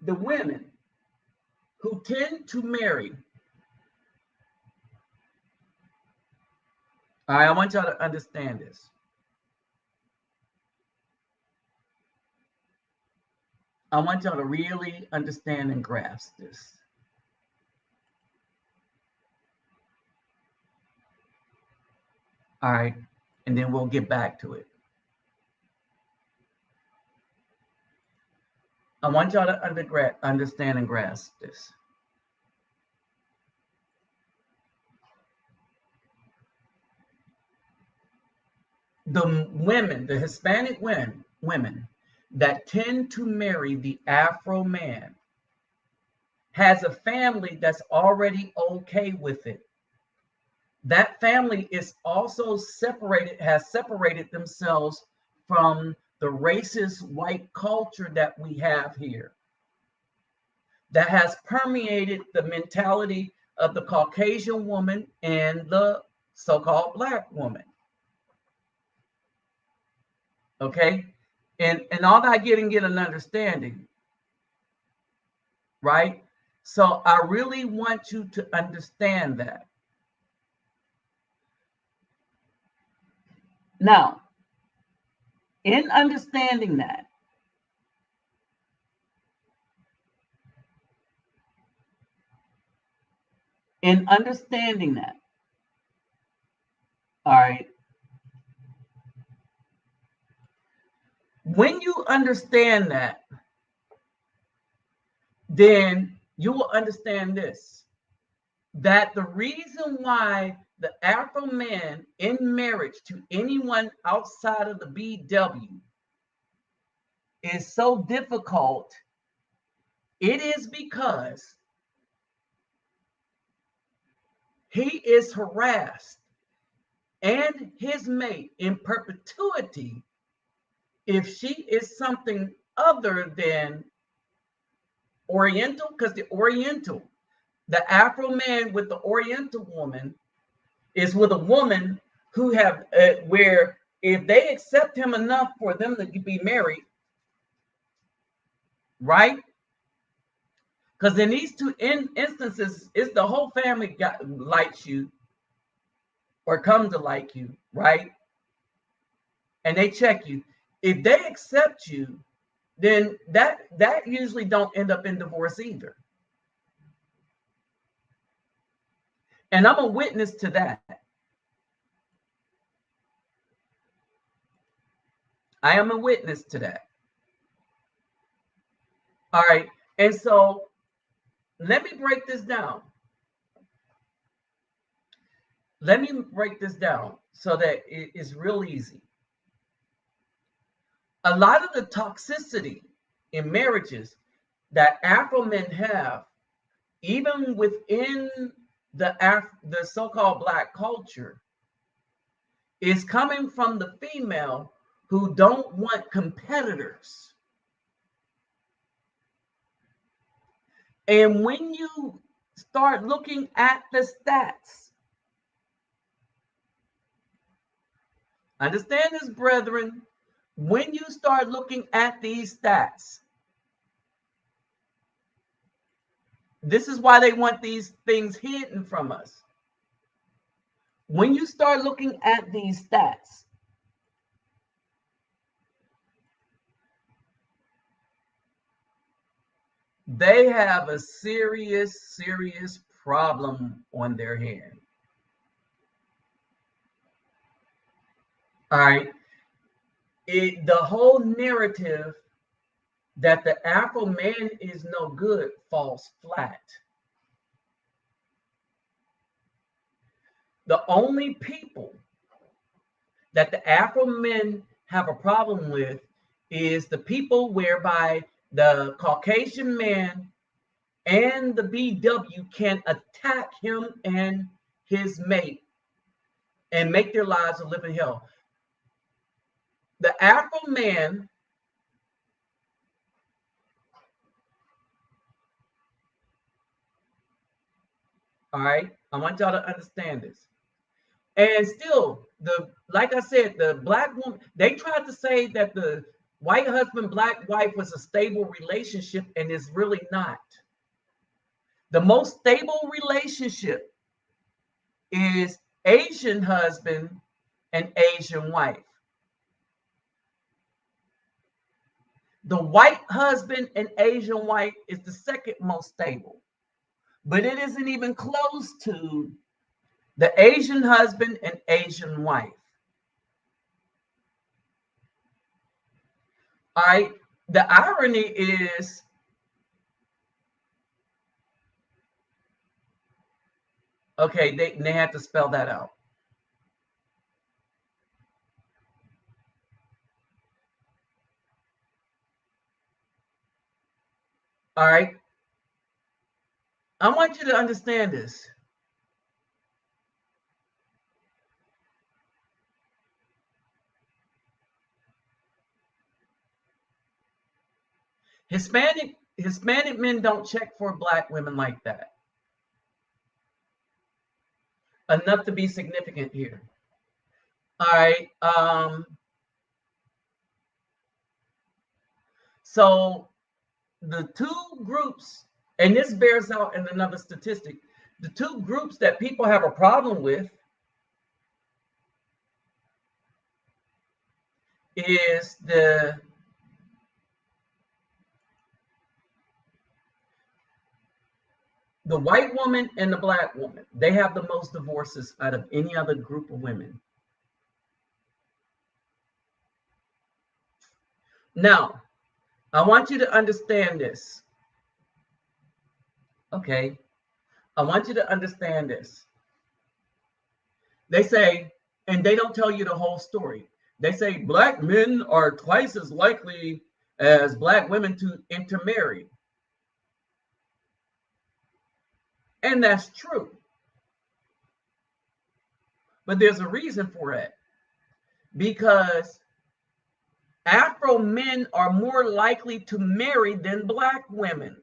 women who tend to marry, all right, I want y'all to understand this. I want y'all to really understand and grasp this. All right, and then we'll get back to it. I want y'all to understand and grasp this. The women, the Hispanic women that tend to marry the Afro man has a family that's already okay with it. That family is also has separated themselves from the racist white culture that we have here, that has permeated the mentality of the Caucasian woman and the so-called black woman. Okay? And all that get an understanding, right? So I really want you to understand that. Now, in understanding that, all right, when you understand that, then you will understand this, that the reason why the Afro man in marriage to anyone outside of the BW is so difficult, it is because he is harassed and his mate in perpetuity if she is something other than Oriental, because the Afro man with the Oriental woman is with a woman who have where if they accept him enough for them to be married, right? Because in these two instances, it's the whole family likes you or come to like you, right? And they check you. If they accept you, then that usually don't end up in divorce either. And I'm a witness to that. I am a witness to that. All right. And so let me break this down. Let me break this down so that it is real easy. A lot of the toxicity in marriages that Afro men have, even within the so-called Black culture, is coming from the female who don't want competitors. And when you start looking at the stats, understand this, brethren, when you start looking at these stats, this is why they want these things hidden from us. When you start looking at these stats, they have a serious, serious problem on their hand. All right. The whole narrative that the Afro man is no good falls flat. The only people that the Afro men have a problem with is the people whereby the Caucasian man and the BW can attack him and his mate and make their lives a living hell. The Afro man, all right, I want y'all to understand this. And still, like I said, the Black woman, they tried to say that the white husband, Black wife was a stable relationship, and it's really not. The most stable relationship is Asian husband and Asian wife. The white husband and Asian wife is the second most stable, but it isn't even close to the Asian husband and Asian wife. All right. The irony is, okay, they have to spell that out. All right. I want you to understand this. Hispanic men don't check for Black women like that. Enough to be significant here. All right. So the two groups, and this bears out in another statistic, the two groups that people have a problem with is the white woman and the Black woman. They have the most divorces out of any other group of women. Now, I want you to understand this. Okay. I want you to understand this. They say, and they don't tell you the whole story. They say Black men are twice as likely as Black women to intermarry. And that's true. But there's a reason for it. Because Afro men are more likely to marry than Black women.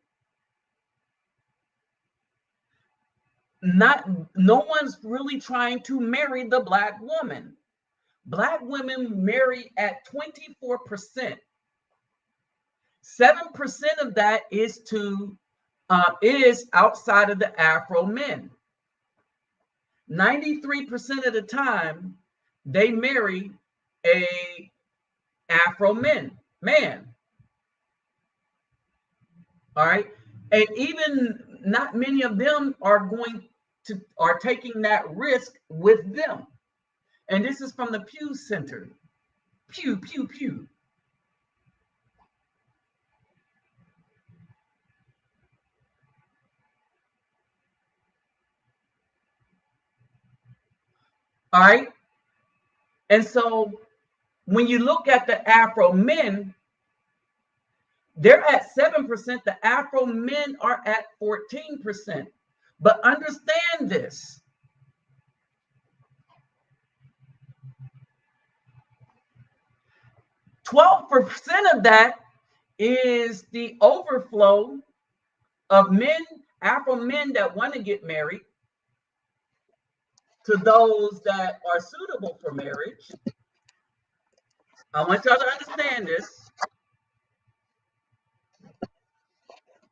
No one's really trying to marry the Black woman. Black women marry at 24%. 7% of that is outside of the Afro men. 93% of the time, they marry a Afro man. All right. And even not many of them are taking that risk with them. And this is from the Pew Center. Pew. All right. And so when you look at the Afro men, they're at 7%. The Afro men are at 14%. But understand this. 12% of that is the overflow of men, Afro men that want to get married, to those that are suitable for marriage. I want y'all to understand this,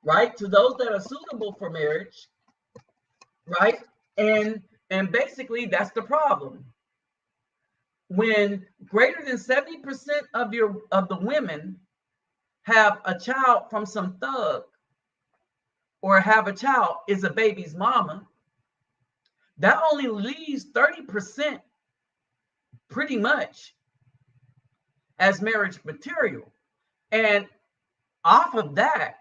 right? To those that are suitable for marriage, right? And basically that's the problem. When greater than 70% of the women have a child from some thug, or have a child is a baby's mama, that only leaves 30% pretty much as marriage material. And off of that,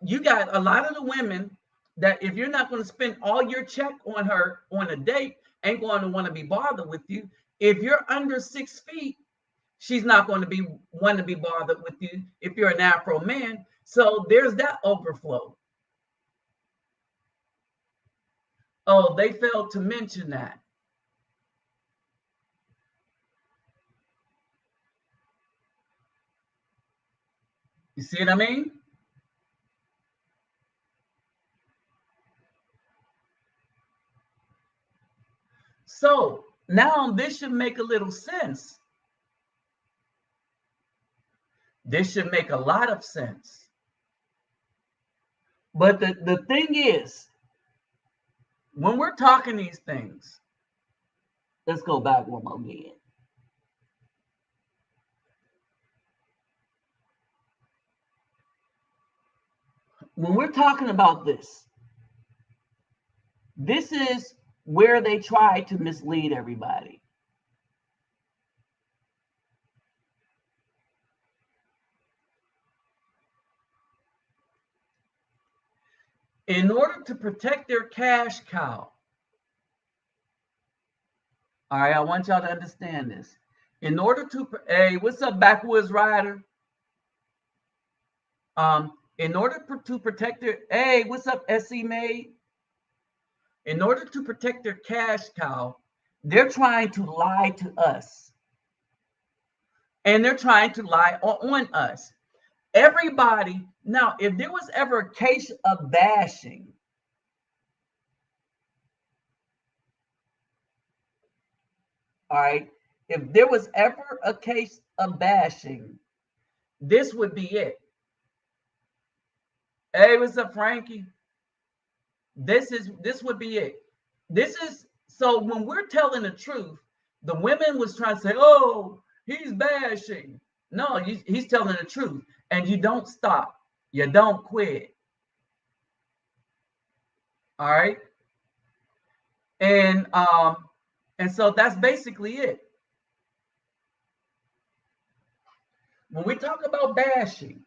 you got a lot of the women that if you're not going to spend all your check on her on a date, ain't going to want to be bothered with you. If you're under 6 feet, she's not going to want to be bothered with you if you're an Afro man. So there's that overflow. Oh, they failed to mention that. You see what I mean? So now this should make a little sense. This should make a lot of sense. But the thing is, when we're talking these things, let's go back one more again. When we're talking about this is where they try to mislead everybody. In order to protect their cash cow, all right, I want y'all to understand this. In order to, hey, what's up, Backwoods Rider? In order to protect their, hey, what's up, SE Maid? In order to protect their cash cow, they're trying to lie to us. And they're trying to lie on us. Everybody, now, if there was ever a case of bashing, all right, if there was ever a case of bashing, this would be it. Hey, what's up, Frankie? This would be it. This is, so when we're telling the truth, the women was trying to say, oh, he's bashing. No, he's telling the truth. And you don't stop. You don't quit. All right. And so that's basically it. When we talk about bashing,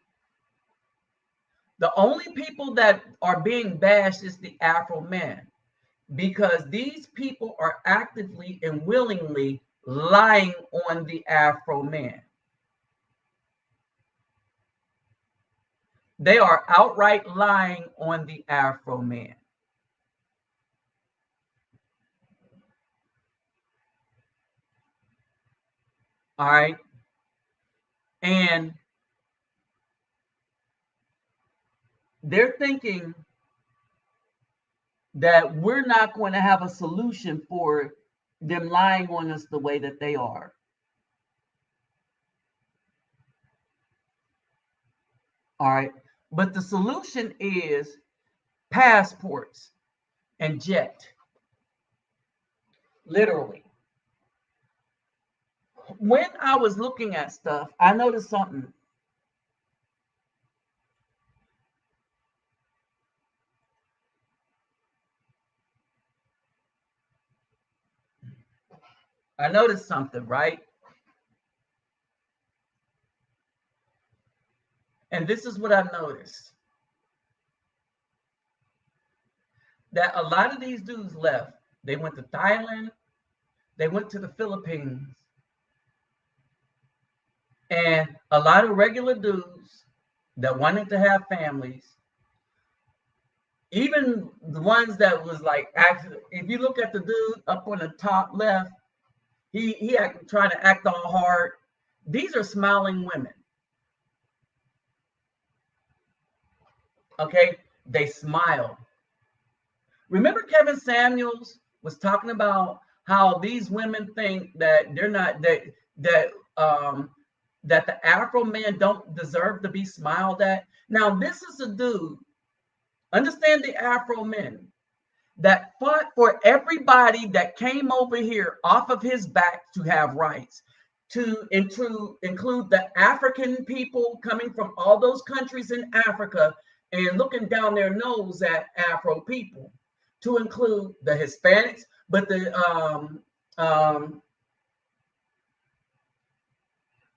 the only people that are being bashed is the Afro men, because these people are actively and willingly lying on the Afro man. They are outright lying on the Afro man. All right. And they're thinking that we're not going to have a solution for them lying on us the way that they are. All right. But the solution is passports and jet. Literally. When I was looking at stuff, I noticed something. I noticed something, right? And this is what I've noticed. That a lot of these dudes left. They went to Thailand, They went to the Philippines. And a lot of regular dudes that wanted to have families, even the ones that was like, actually, if you look at the dude up on the top left, he trying to act all hard. These are smiling women. Okay, they smile. Remember Kevin Samuels was talking about how these women think that they're not that the Afro men don't deserve to be smiled at. Now this is a dude. Understand the Afro men that fought for everybody that came over here off of his back to have rights, to include the African people coming from all those countries in Africa and looking down their nose at Afro people, to include the Hispanics, but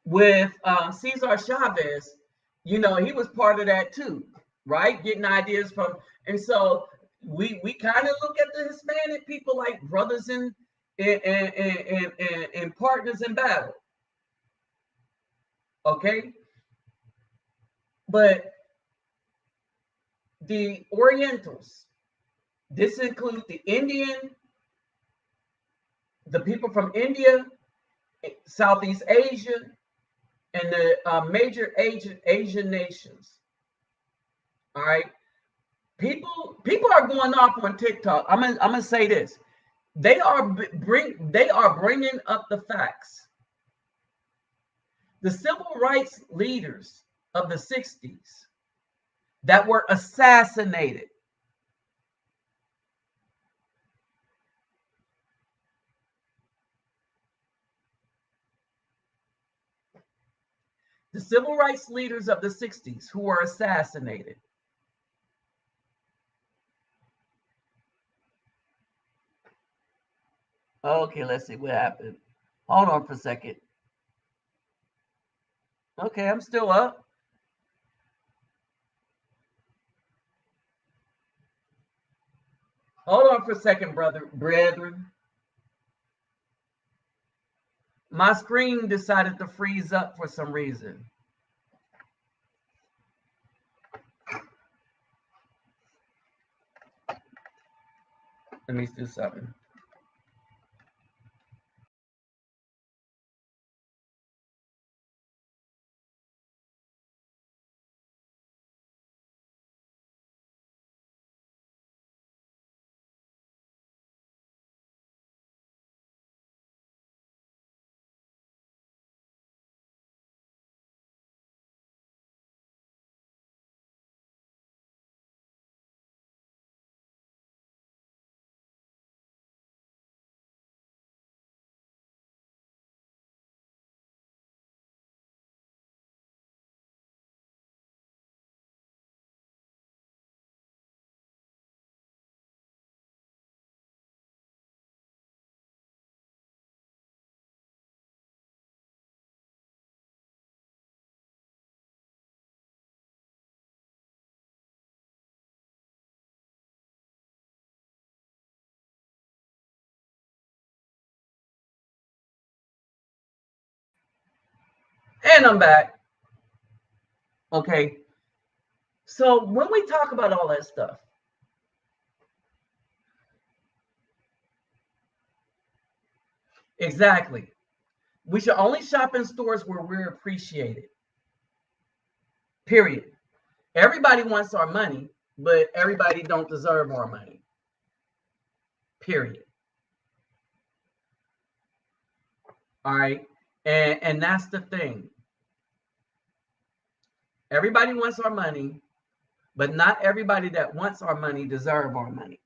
with Cesar Chavez, you know, he was part of that too, right? Getting ideas from, and so we kind of look at the Hispanic people like brothers and partners in battle. Okay, but the Orientals, this includes the Indian, the people from India, Southeast Asia, and the major Asian nations. All right, people are going off on TikTok. I'm gonna say this: they are bringing up the facts. The civil rights leaders of the 60s that were assassinated. The civil rights leaders of the 60s who were assassinated. Okay, let's see what happened. Hold on for a second. Okay, I'm still up. Hold on for a second, brethren. My screen decided to freeze up for some reason. Let me do something. And I'm back. Okay. So when we talk about all that stuff, exactly, we should only shop in stores where we're appreciated. Period. Everybody wants our money, but everybody don't deserve our money. Period. All right. And that's the thing. Everybody wants our money, but not everybody that wants our money deserve our money.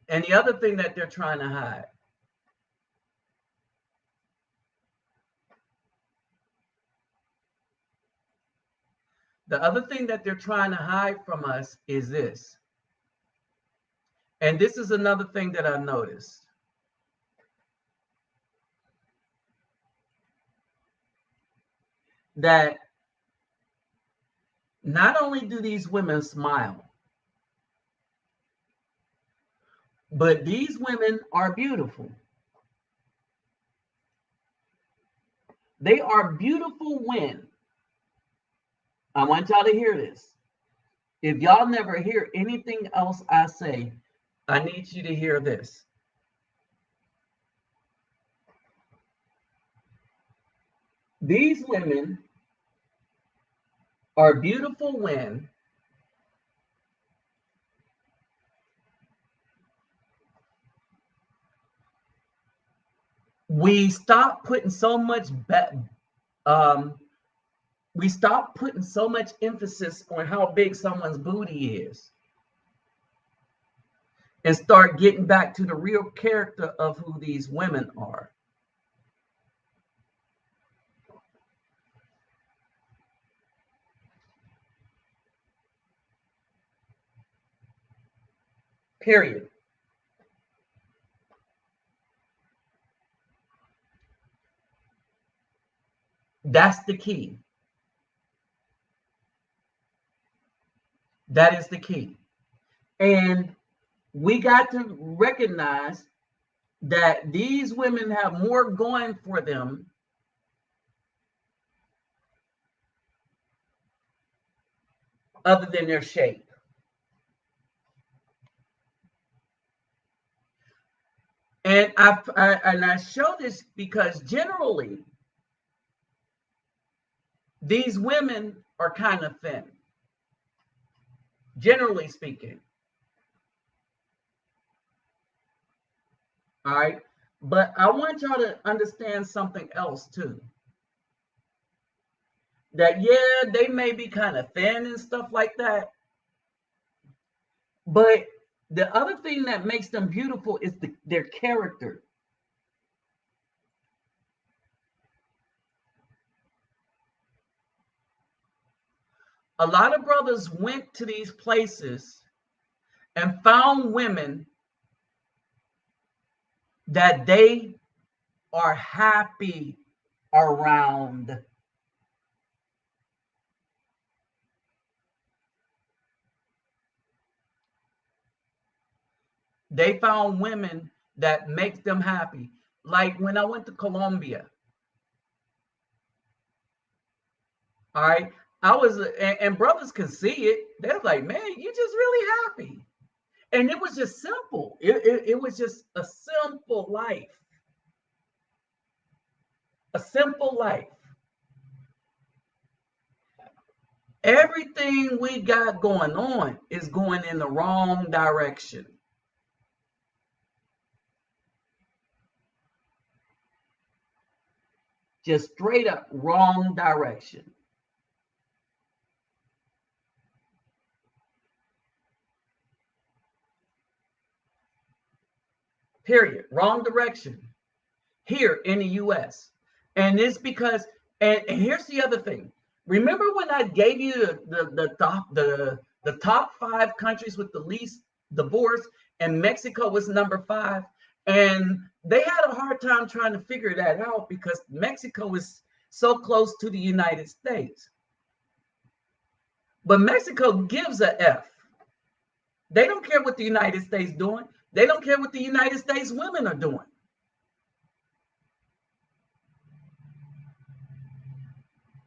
And the other thing that they're trying to hide, the other thing that they're trying to hide from us is this. And this is another thing that I noticed. That not only do these women smile, but these women are beautiful. They are beautiful when, I want y'all to hear this. If y'all never hear anything else I say, I need you to hear this. These women are beautiful when we stop putting so much emphasis on how big someone's booty is and start getting back to the real character of who these women are. Period. That's the key. That is the key. And we got to recognize that these women have more going for them other than their shape. And I show this because generally these women are kind of thin, generally speaking. All right. But I want y'all to understand something else too. That, yeah, they may be kind of thin and stuff like that. But the other thing that makes them beautiful is their character. A lot of brothers went to these places and found women that they are happy around. They found women that make them happy. Like when I went to Colombia, all right, I was, and brothers could see it. They're like, man, you just really happy. And it was just simple. It was just a simple life. A simple life. Everything we got going on is going in the wrong direction. Just straight up wrong direction. Period. Wrong direction here in the US. And it's because, and here's the other thing. Remember when I gave you the top 5 countries with the least divorce, and Mexico was number 5? And they had a hard time trying to figure that out because Mexico is so close to the United States. But Mexico gives a F. They don't care what the United States doing. They don't care what the United States women are doing.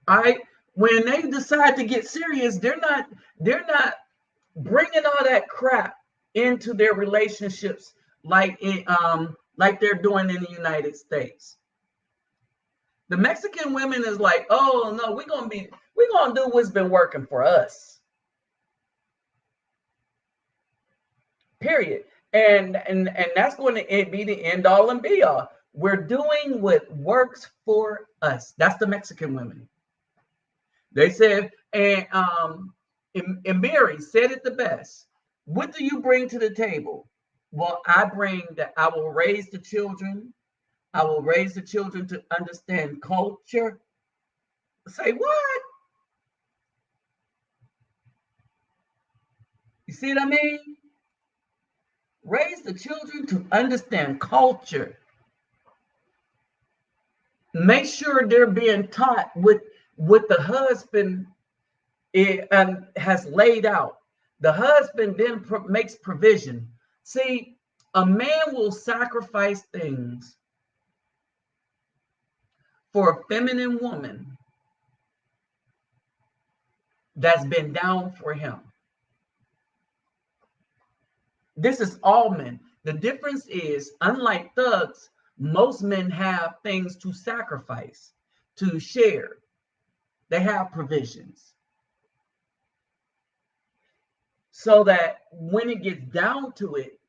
All right. When they decide to get serious, they're not bringing all that crap into their relationships like they're doing in the United States. The Mexican women is like, oh no, we're gonna do what's been working for us. Period. And that's going to be the end all and be all. We're doing what works for us. That's the Mexican women. They said, and Mary said it the best. What do you bring to the table? Well, I bring that I will raise the children. I will raise the children to understand culture. Say what? You see what I mean? Raise the children to understand culture. Make sure they're being taught what the husband it has laid out. The husband then makes provision. See, a man will sacrifice things for a feminine woman that's been down for him. This is all men. The difference is, unlike thugs, most men have things to sacrifice, to share. They have provisions. So that when it gets down to it,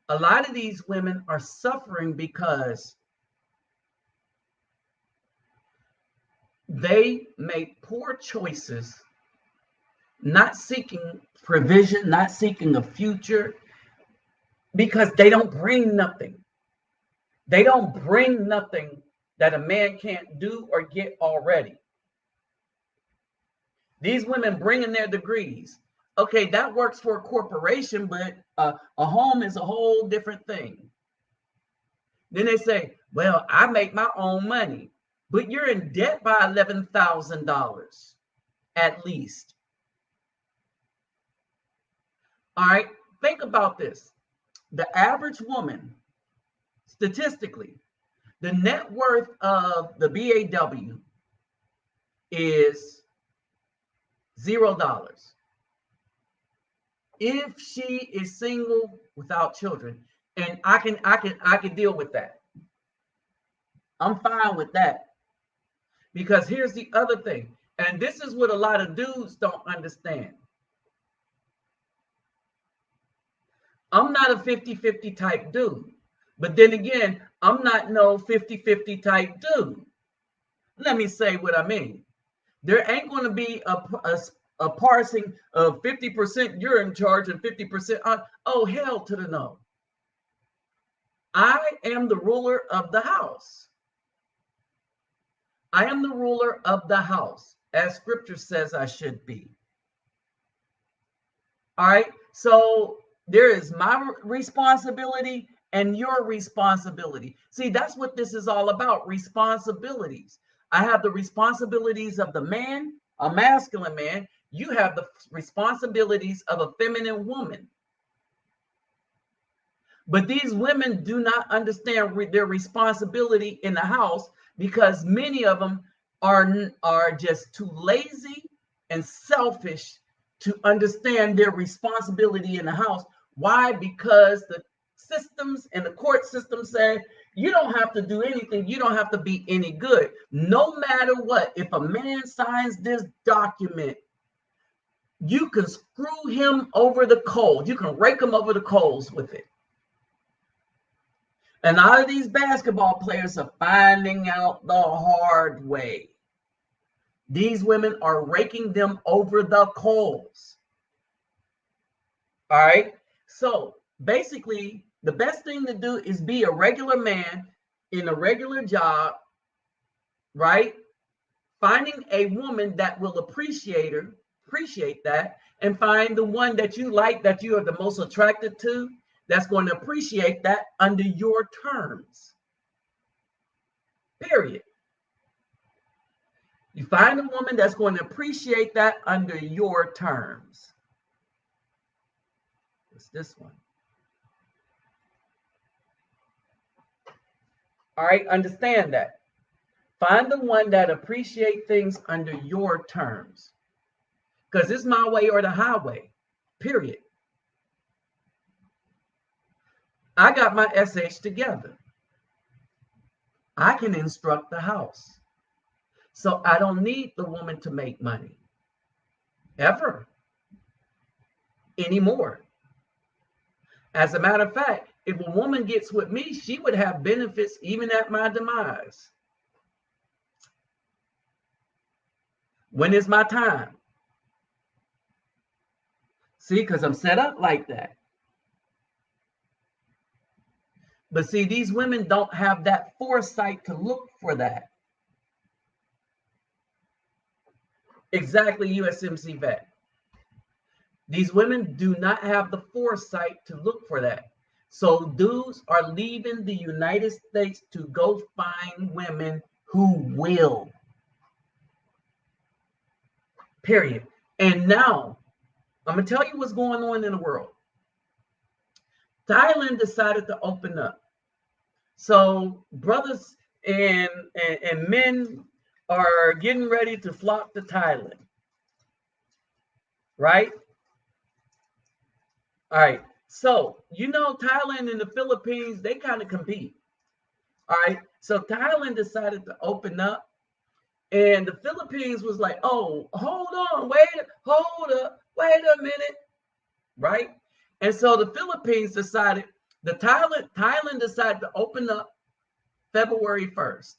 a lot of these women are suffering because they make poor choices, not seeking provision, not seeking a future, because they don't bring nothing. They don't bring nothing that a man can't do or get already. These women bring in their degrees. Okay, that works for a corporation, but a home is a whole different thing. Then they say, well, I make my own money, but you're in debt by $11,000 at least. All right, think about this. The average woman, statistically, the net worth of the BAW is $0. If she is single without children, and I can deal with that. I'm fine with that. Because here's the other thing, and this is what a lot of dudes don't understand. I'm not a 50-50 type dude. But then again, I'm not no 50-50 type dude. Let me say what I mean. There ain't going to be a parsing of 50% you're in charge and 50% on. Oh, hell to the no. I am the ruler of the house. I am the ruler of the house, as scripture says I should be. All right. So there is my responsibility and your responsibility. See, that's what this is all about, responsibilities. I have the responsibilities of the man, a masculine man. You have the responsibilities of a feminine woman. But these women do not understand their responsibility in the house because many of them are just too lazy and selfish to understand their responsibility in the house. Why? Because the systems and the court system say you don't have to do anything. You don't have to be any good. No matter what, if a man signs this document, you can screw him over the coals. You can rake him over the coals with it. And a lot of these basketball players are finding out the hard way. These women are raking them over the coals. All right. So basically, the best thing to do is be a regular man in a regular job, right? Finding a woman that will appreciate that, and find the one that you like, that you are the most attracted to, that's going to appreciate that under your terms. Period. You find a woman that's going to appreciate that under your terms. What's this one? All right, understand that. Find the one that appreciates things under your terms. Because it's my way or the highway. Period. I got my SH together. I can instruct the house. So I don't need the woman to make money. Ever. Anymore. As a matter of fact, if a woman gets with me, she would have benefits even at my demise. When is my time? See, because I'm set up like that. But see, these women don't have that foresight to look for that. Exactly, USMC vet. These women do not have the foresight to look for that. So dudes are leaving the United States to go find women who will. Period. And now I'm going to tell you what's going on in the world. Thailand decided to open up. So brothers and men are getting ready to flock to Thailand. Right? All right. So, Thailand and the Philippines, they kind of compete. All right. So Thailand decided to open up, and the Philippines was like, oh, hold on, wait a minute. Right? And so the Philippines decided, Thailand decided to open up February 1st.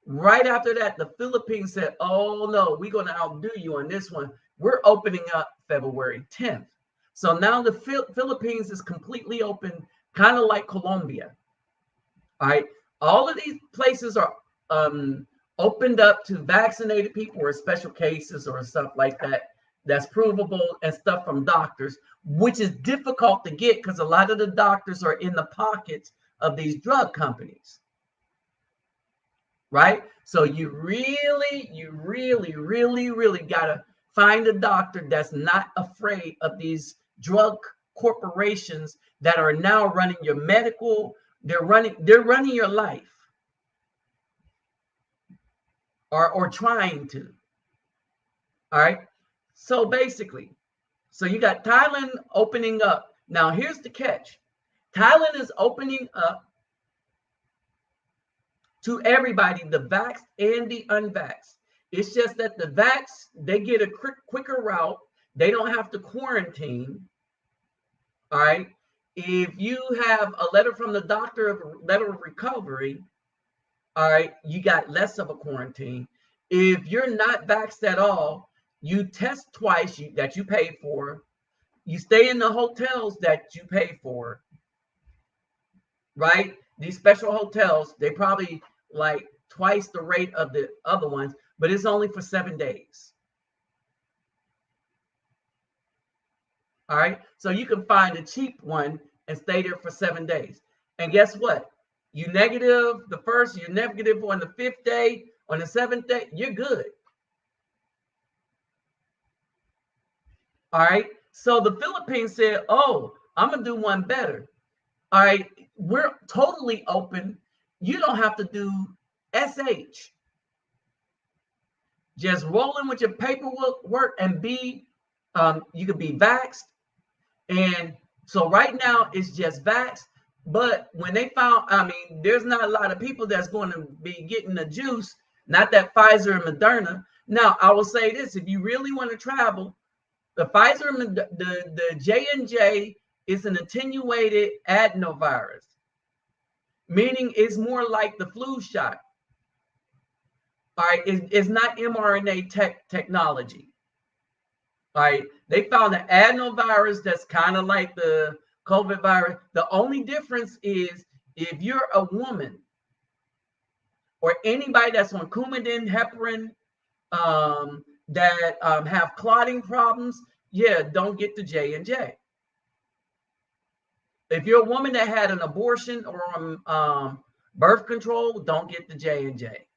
Right after that, the Philippines said, oh no, we're going to outdo you on this one. We're opening up February 10th. So now the Philippines is completely open, kind of like Colombia. All right. All of these places are opened up to vaccinated people or special cases or stuff like that. That's provable and stuff from doctors, which is difficult to get because a lot of the doctors are in the pockets of these drug companies. Right? So you really got to find a doctor that's not afraid of these drug corporations that are now running your medical. They're running your life, or trying to. All right. So basically, you got Thailand opening up. Now here's the catch. Thailand is opening up to everybody, the vaxxed and the unvaxxed. It's just that the vaxxed, they get a quicker route. They don't have to quarantine. All right. If you have a letter from the doctor, a letter of recovery, all right, you got less of a quarantine. If you're not vaxxed at all, you test twice that you pay for. You stay in the hotels that you pay for. Right? These special hotels, they probably like twice the rate of the other ones, but it's only for 7 days. All right. So you can find a cheap one and stay there for 7 days. And guess what? You negative the first, you're negative on the 5th day, on the 7th day, you're good. All right. So the Philippines said, oh, I'm going to do one better. All right. We're totally open. You don't have to do SH. Just roll in with your paperwork and you could be vaxxed. And so right now it's just vaxxed. But when they found, there's not a lot of people that's going to be getting the juice, not that Pfizer and Moderna. Now, I will say this, if you really want to travel, the Pfizer and the J&J is an attenuated adenovirus, meaning it's more like the flu shot. All right, it's not mRNA technology. All right, they found an adenovirus that's kind of like the COVID virus. The only difference is if you're a woman or anybody that's on Coumadin, heparin, that have clotting problems, don't get the J&J. If you're a woman that had an abortion or birth control, don't get the J&J.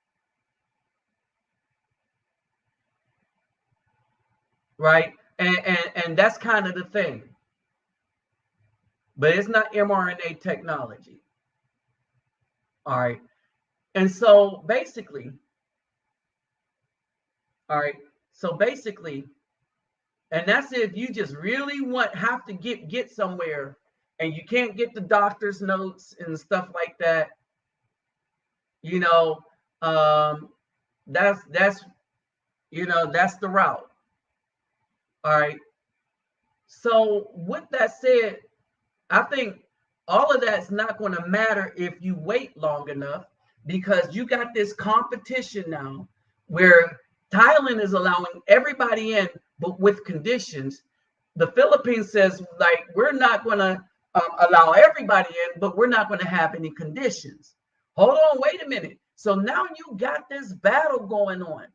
Right? And that's kind of the thing. But it's not mRNA technology. All right. And so basically, and that's if you just really have to get somewhere and you can't get the doctor's notes and stuff like that, that's the route. All right. So with that said, I think all of that's not going to matter if you wait long enough, because you got this competition now where Thailand is allowing everybody in, but with conditions. The Philippines says, like, we're not going to allow everybody in, but we're not going to have any conditions. Hold on, wait a minute. So now you got this battle going on.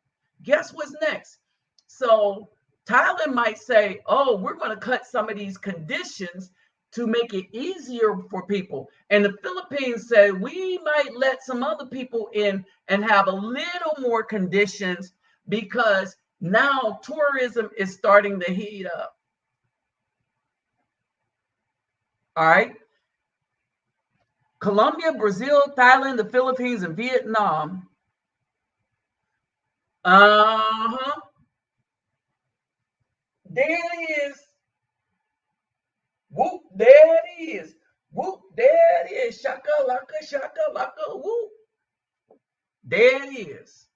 Guess what's next? So Thailand might say, oh, we're going to cut some of these conditions to make it easier for people. And the Philippines said, we might let some other people in and have a little more conditions, because Now tourism is starting to heat up. All right. Colombia, Brazil, Thailand, the Philippines, and Vietnam. Uh-huh. There it is. Whoop, there it is. Whoop, there it is. Shaka laka, whoop. There it is.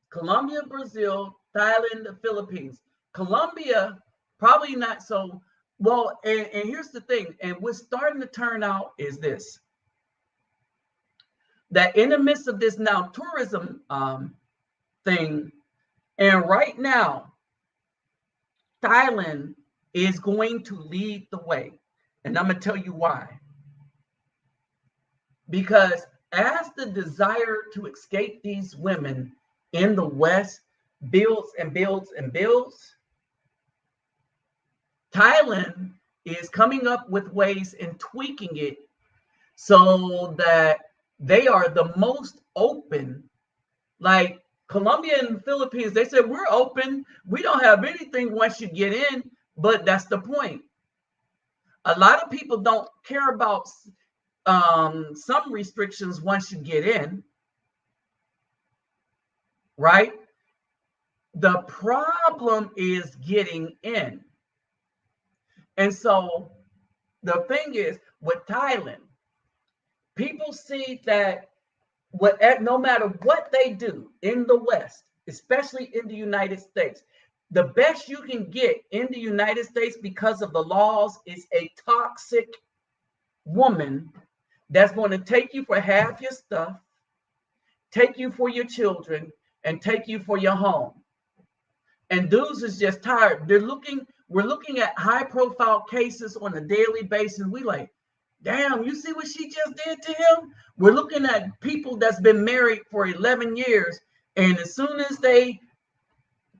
Colombia, Brazil, Thailand, the Philippines. Colombia, probably not so well. And here's the thing, and what's starting to turn out is this: that in the midst of this now tourism thing, and right now, Thailand is going to lead the way. And I'm going to tell you why. Because as the desire to escape these women in the West builds and builds and builds, Thailand is coming up with ways and tweaking it so that they are the most open. Like Colombia and the Philippines, they said, we're open. We don't have anything once you get in, but that's the point. A lot of people don't care about some restrictions once you get in, right? The problem is getting in. And so the thing is, with Thailand, people see that no matter what they do in the West, especially in the United States, the best you can get in the United States because of the laws is a toxic woman that's going to take you for half your stuff, take you for your children, and take you for your home. And dudes is just tired. We're looking at high profile cases on a daily basis. We like, damn, you see what she just did to him? We're looking at people that's been married for 11 years, and as soon as they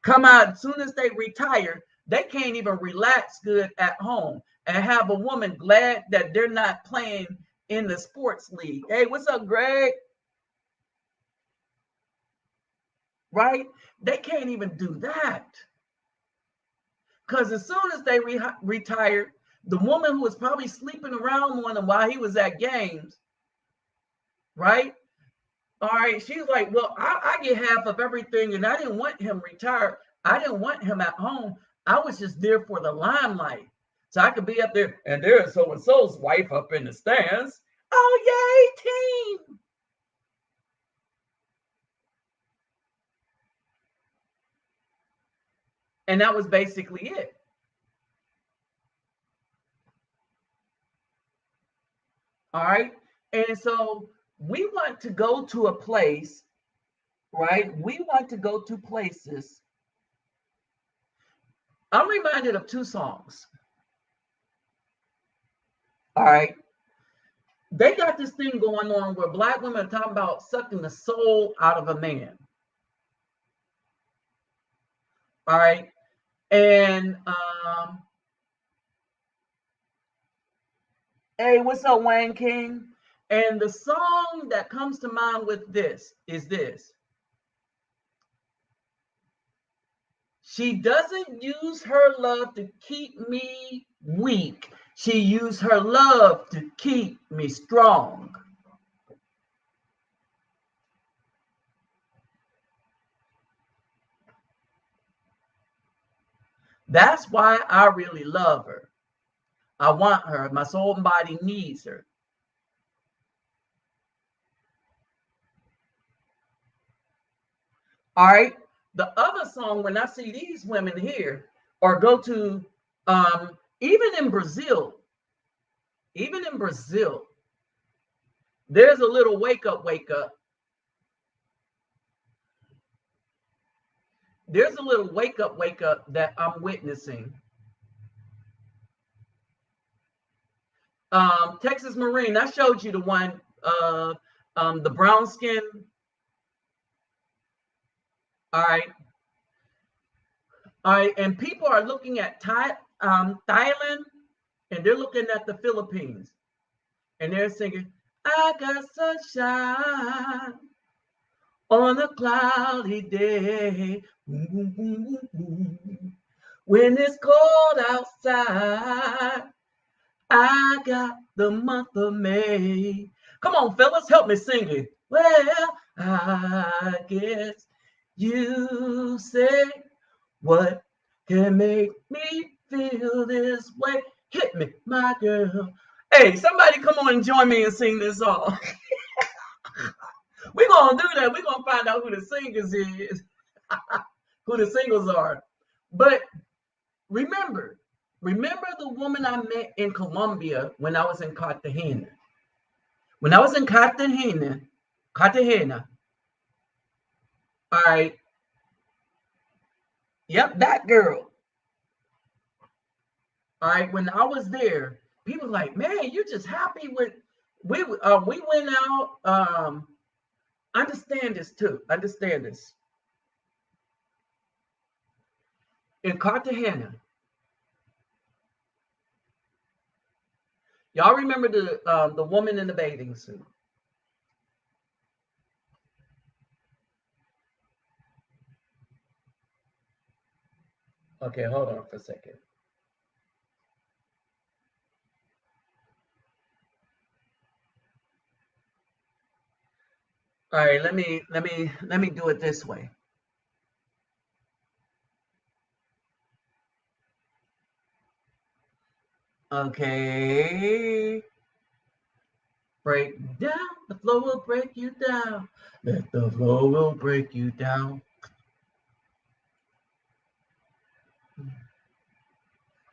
come out, as soon as they retire, they can't even relax good at home and have a woman glad that they're not playing in the sports league. Hey, what's up, Greg? Right? They can't even do that. Because as soon as they retired, the woman who was probably sleeping around on him while he was at games, right? All right, she's like, well, I get half of everything, and I didn't want him retired. I didn't want him at home. I was just there for the limelight. So I could be up there, and there's so-and-so's wife up in the stands. Oh, yay, team. And that was basically it. All right. And so we want to go to a place, right? We want to go to places. I'm reminded of two songs. All right. They got this thing going on where Black women are talking about sucking the soul out of a man. All right. And hey, what's up, Wayne King? And the song that comes to mind with this is this. She doesn't use her love to keep me weak. She used her love to keep me strong. That's why I really love her. I want her. My soul and body needs her. All right. The other song, when I see these women here, or go to, even in Brazil, there's a little wake up. There's a little wake up that I'm witnessing. Texas Marine, I showed you the one, the brown skin. All right. All right. And people are looking at Thailand, and they're looking at the Philippines, and they're singing, I got sunshine on a cloudy day, When it's cold outside, I got the month of May. Come on, fellas, help me sing it. Well, I guess you say what can make me feel this way. Hit me, my girl. Hey, somebody come on and join me and sing this song. We're going to do that. We're going to find out who the singers is, who the singles are. But remember the woman I met in Colombia when I was in Cartagena. When I was in Cartagena, all right, yep, that girl. All right, when I was there, people were like, man, you're just happy with, we went out, understand this too, understand this. In Cartagena, y'all remember the woman in the bathing suit? Okay, hold on for a second. All right, let me do it this way. Okay. Break down, the flow will break you down. Let the flow will break you down.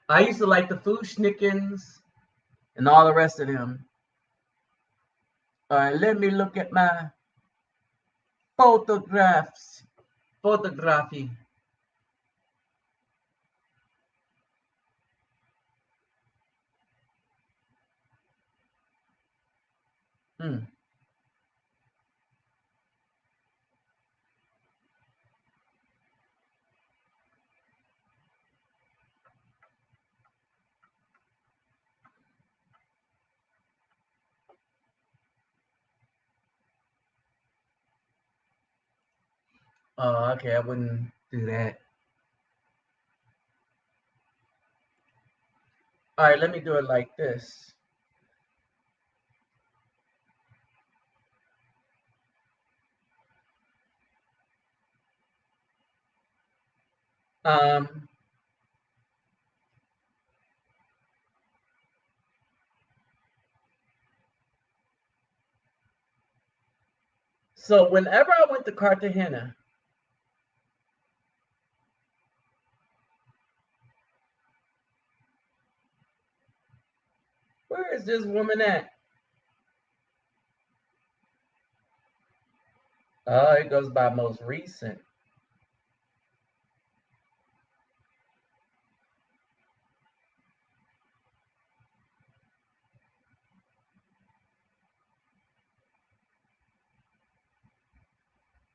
I used to like the Fushnikins and all the rest of them. All right, let me look at my photography. Hmm. Oh, okay, I wouldn't do that. All right, let me do it like this. So whenever I went to Cartagena, where is this woman at? Oh, it goes by most recent.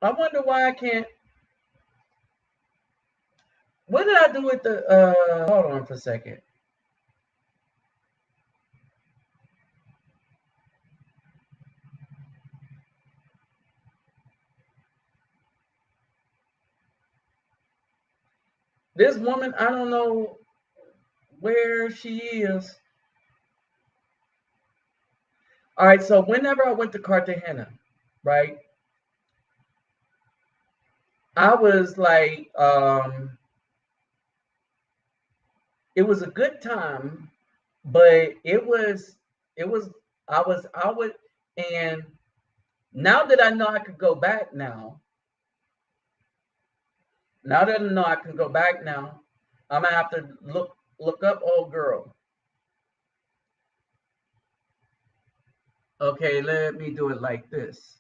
I wonder why I can't. What did I do with the? Hold on for a second. This woman, I don't know where she is. All right, so whenever I went to Cartagena, right, I was like, it was a good time, but I would, and now that I know I could go back now, now that I know I can go back now, I'm gonna have to look up old girl. Okay, let me do it like this.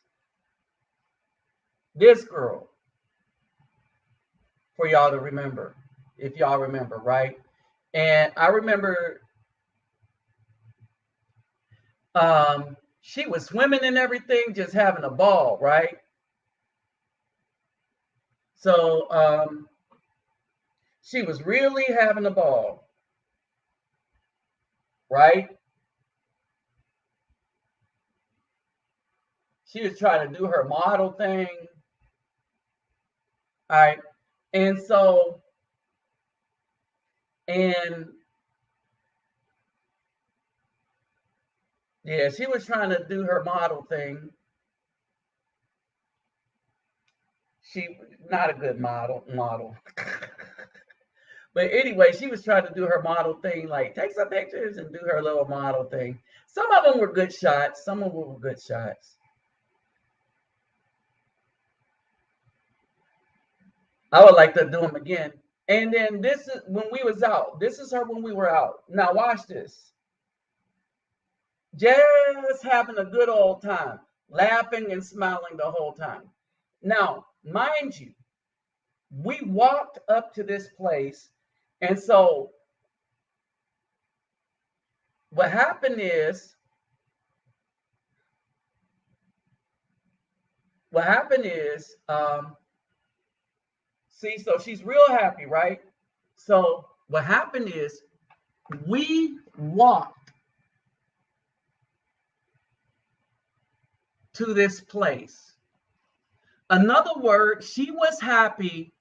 This girl, for y'all to remember, if y'all remember, right? And I remember she was swimming and everything, just having a ball, right? So she was really having a ball, right? She was trying to do her model thing. All right. And so, and yeah, she was trying to do her model thing. She not a good model. But anyway, she was trying to do her model thing, like take some pictures and do her little model thing. Some of them were good shots. Some of them were good shots. I would like to do them again. And then this is when we was out. This is her when we were out. Now watch this. Just having a good old time, laughing and smiling the whole time. Now, mind you, we walked up to this place, and so what happened is, see, so she's real happy, right? So what happened is we walked to this place. Another word, she was happy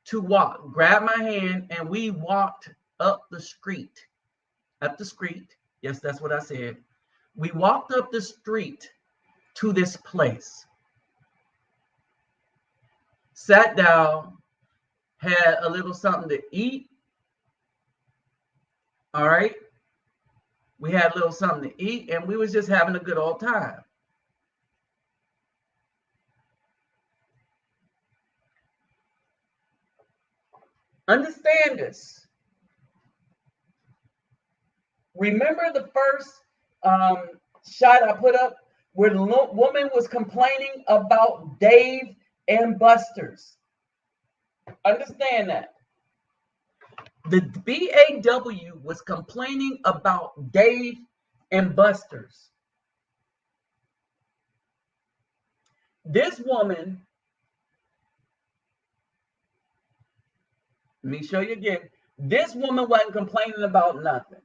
to walk. Grab my hand and we walked up the street. Up the street. Yes, that's what I said. We walked up the street to this place. Sat down, had a little something to eat. All right. We had a little something to eat and we was just having a good old time. Understand this. Remember the first shot I put up where the woman was complaining about Dave and Buster's. Understand that. The BAW was complaining about Dave and Buster's. This woman, let me show you again. This woman wasn't complaining about nothing.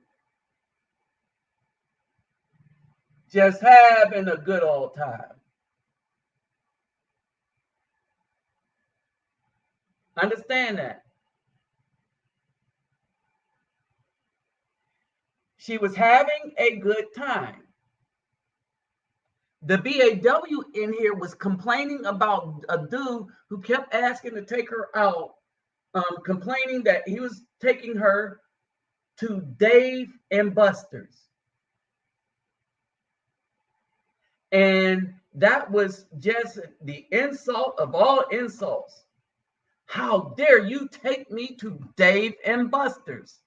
Just having a good old time. Understand that. She was having a good time. The BAW in here was complaining about a dude who kept asking to take her out, complaining that he was taking her to Dave and Buster's. And that was just the insult of all insults. How dare you take me to Dave and Buster's?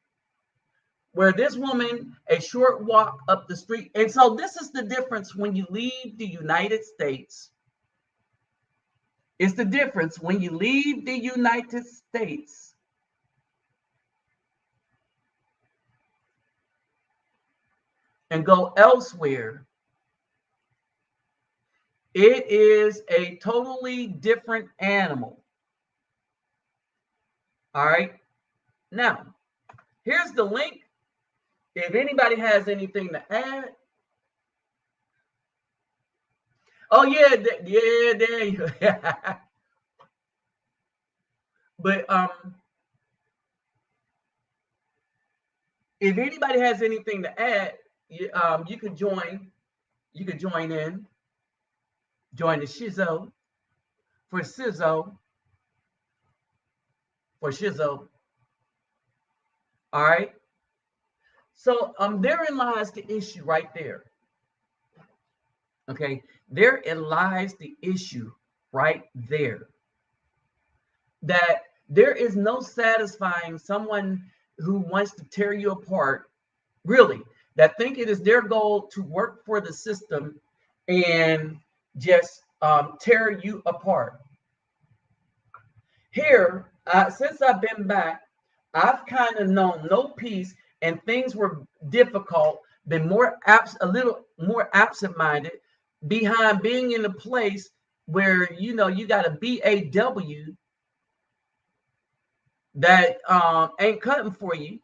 Where this woman, a short walk up the street. And so this is the difference when you leave the United States. It's the difference when you leave the United States and go elsewhere. It is a totally different animal. All right. Now, here's the link. If anybody has anything to add. Oh, yeah. Yeah, there you go. But if anybody has anything to add, you could join. You could join in. Join the Shizzo for Sizzo. For Shizzo. All right. So therein lies the issue right there. Okay. Therein lies the issue right there. That there is no satisfying someone who wants to tear you apart, really, that think it is their goal to work for the system and just tear you apart. Here, since I've been back, I've kind of known no peace and things were difficult, been a little more absent-minded behind being in a place where, you got a BAW that ain't cutting for you,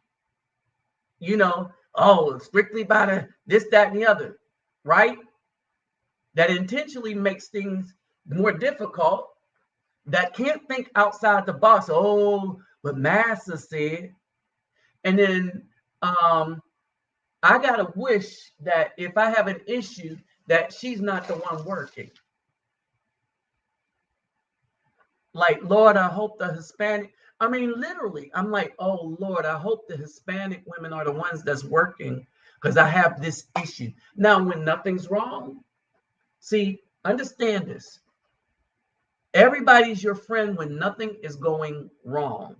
strictly by the this, that, and the other, right? That intentionally makes things more difficult that can't think outside the box. Oh, but Master said. And then I gotta wish that if I have an issue, that she's not the one working. Like, Lord, I hope the Hispanic, I mean, literally, I'm like, oh, Lord, I hope the Hispanic women are the ones that's working because I have this issue. Now, when nothing's wrong, see, understand this. Everybody's your friend when nothing is going wrong.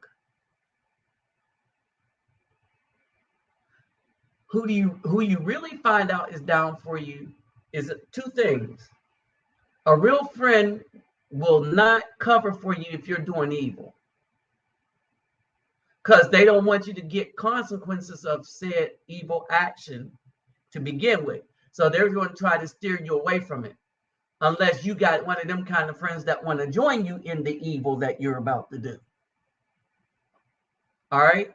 Who you really find out is down for you is two things. A real friend will not cover for you if you're doing evil, because they don't want you to get consequences of said evil action to begin with. So they're going to try to steer you away from it, unless you got one of them kind of friends that want to join you in the evil that you're about to do. All right.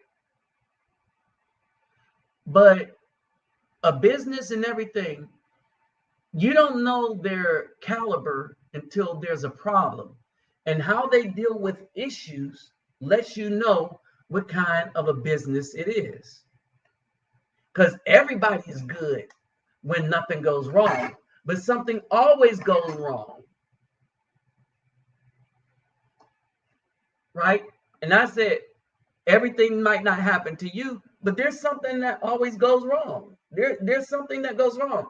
But a business and everything, you don't know their caliber until there's a problem. And how they deal with issues lets you know what kind of a business it is. Because everybody is good when nothing goes wrong, but something always goes wrong. Right? And I said, everything might not happen to you, but there's something that always goes wrong. There's something that goes wrong.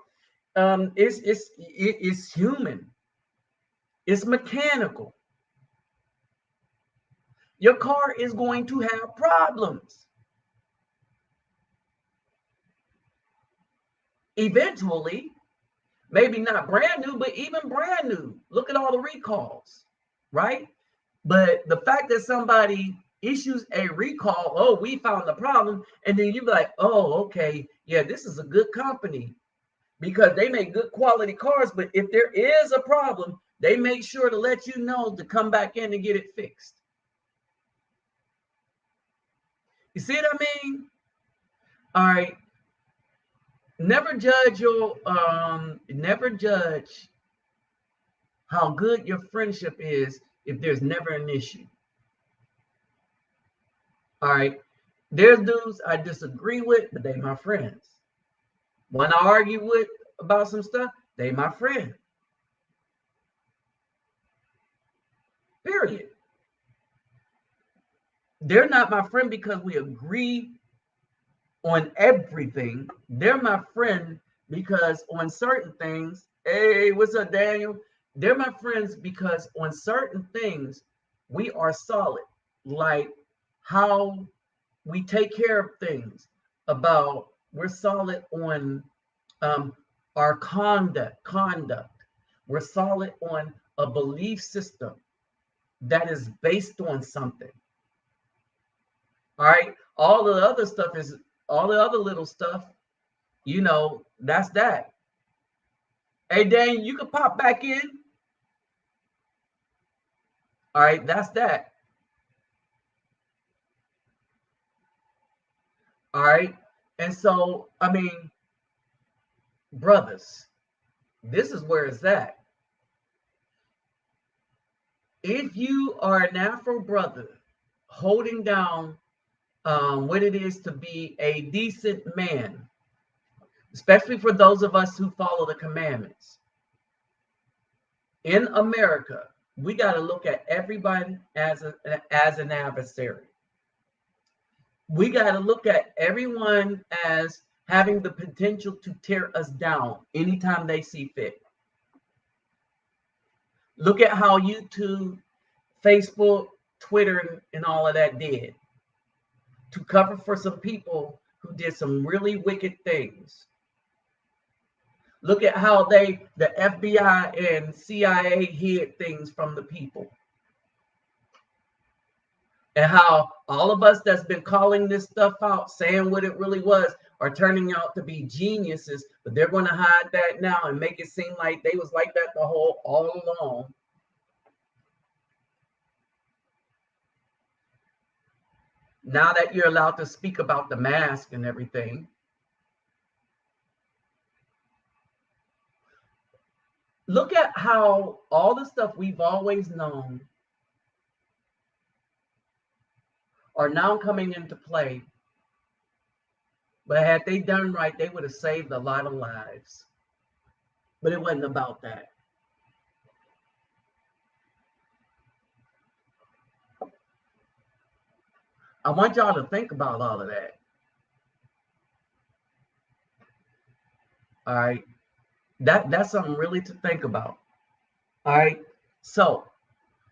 It's human. It's mechanical. Your car is going to have problems. Eventually, maybe not brand new, but even brand new. Look at all the recalls, right? But the fact that somebody issues a recall, oh, we found the problem, and then you're like, oh, okay, yeah, this is a good company because they make good quality cars. But if there is a problem, they make sure to let you know to come back in and get it fixed. You see what I mean? All right. Never judge how good your friendship is if there's never an issue. All right. There's dudes I disagree with, but they my friends. When I argue with about some stuff, they my friend. Period. They're not my friend because we agree on everything. They're my friend because on certain things, hey, what's up, Daniel? They're my friends because on certain things, we are solid. Like how we take care of things, about we're solid on our conduct. We're solid on a belief system that is based on something. All right. All the other stuff is all the other little stuff, that's that. Hey, Dan, you can pop back in. All right, that's that. All right. And so, I mean, brothers, this is where it's at. If you are an Afro brother holding down what it is to be a decent man, especially for those of us who follow the commandments, in America, we got to look at everybody as an adversary. We got to look at everyone as having the potential to tear us down anytime they see fit. Look at how YouTube, Facebook, Twitter, and all of that did to cover for some people who did some really wicked things. Look at how the FBI and CIA hid things from the people. And how all of us that's been calling this stuff out, saying what it really was, are turning out to be geniuses, but they're going to hide that now and make it seem like they was like that all along. Now that you're allowed to speak about the mask and everything, look at how all the stuff we've always known are now coming into play. But had they done right, they would have saved a lot of lives. But it wasn't about that. I want y'all to think about all of that. All right. That's something really to think about. All right. So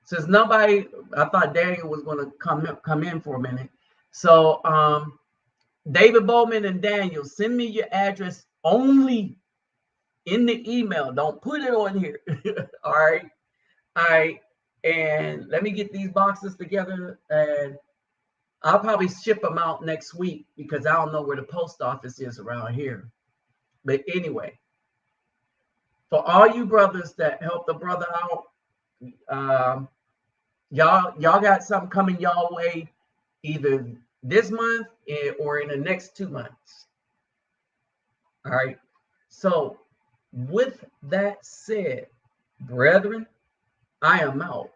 since nobody, I thought Daniel was going to come in for a minute. So David Bowman and Daniel, send me your address only in the email. Don't put it on here. All right. All right. And let me get these boxes together, and I'll probably ship them out next week because I don't know where the post office is around here. But anyway, for all you brothers that help the brother out, y'all got something coming y'all way either this month or in the next 2 months. All right. So with that said, brethren, I am out.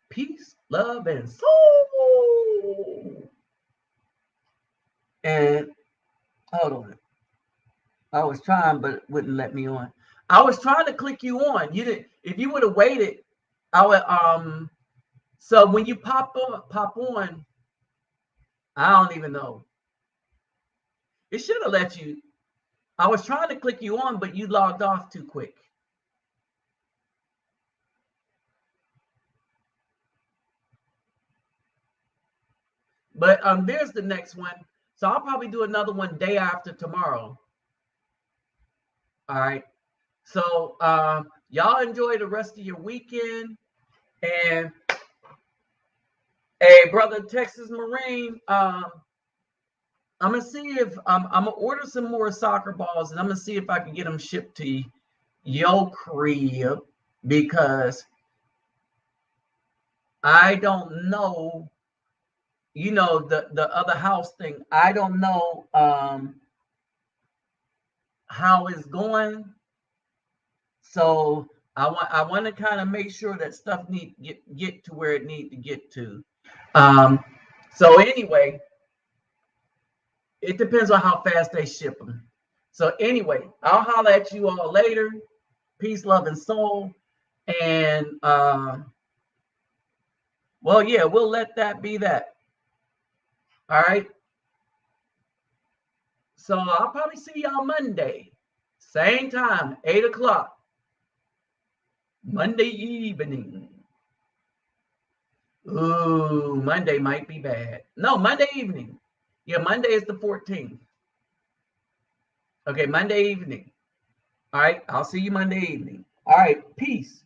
Peace, love, and soul. And hold on. I was trying, but it wouldn't let me on. I was trying to click you on. You didn't. If you would have waited, I would. So when you pop on, I don't even know. It should have let you. I was trying to click you on, but you logged off too quick. But there's the next one. So I'll probably do another one day after tomorrow. All right. So y'all enjoy the rest of your weekend. And hey, brother Texas Marine, I'm gonna see if I'm gonna order some more soccer balls, and I'm gonna see if I can get them shipped to your crib, because I don't know. You know, the other house thing, I don't know how it's going. So I want to kind of make sure that stuff get to where it need to get to. So anyway, it depends on how fast they ship them. So anyway, I'll holler at you all later. Peace, love, and soul. And well, yeah, we'll let that be that. All right. So I'll probably see y'all Monday. Same time, 8 o'clock. Monday evening. Ooh, Monday might be bad. No, Monday evening. Yeah, Monday is the 14th. Okay, Monday evening. All right, I'll see you Monday evening. All right, peace.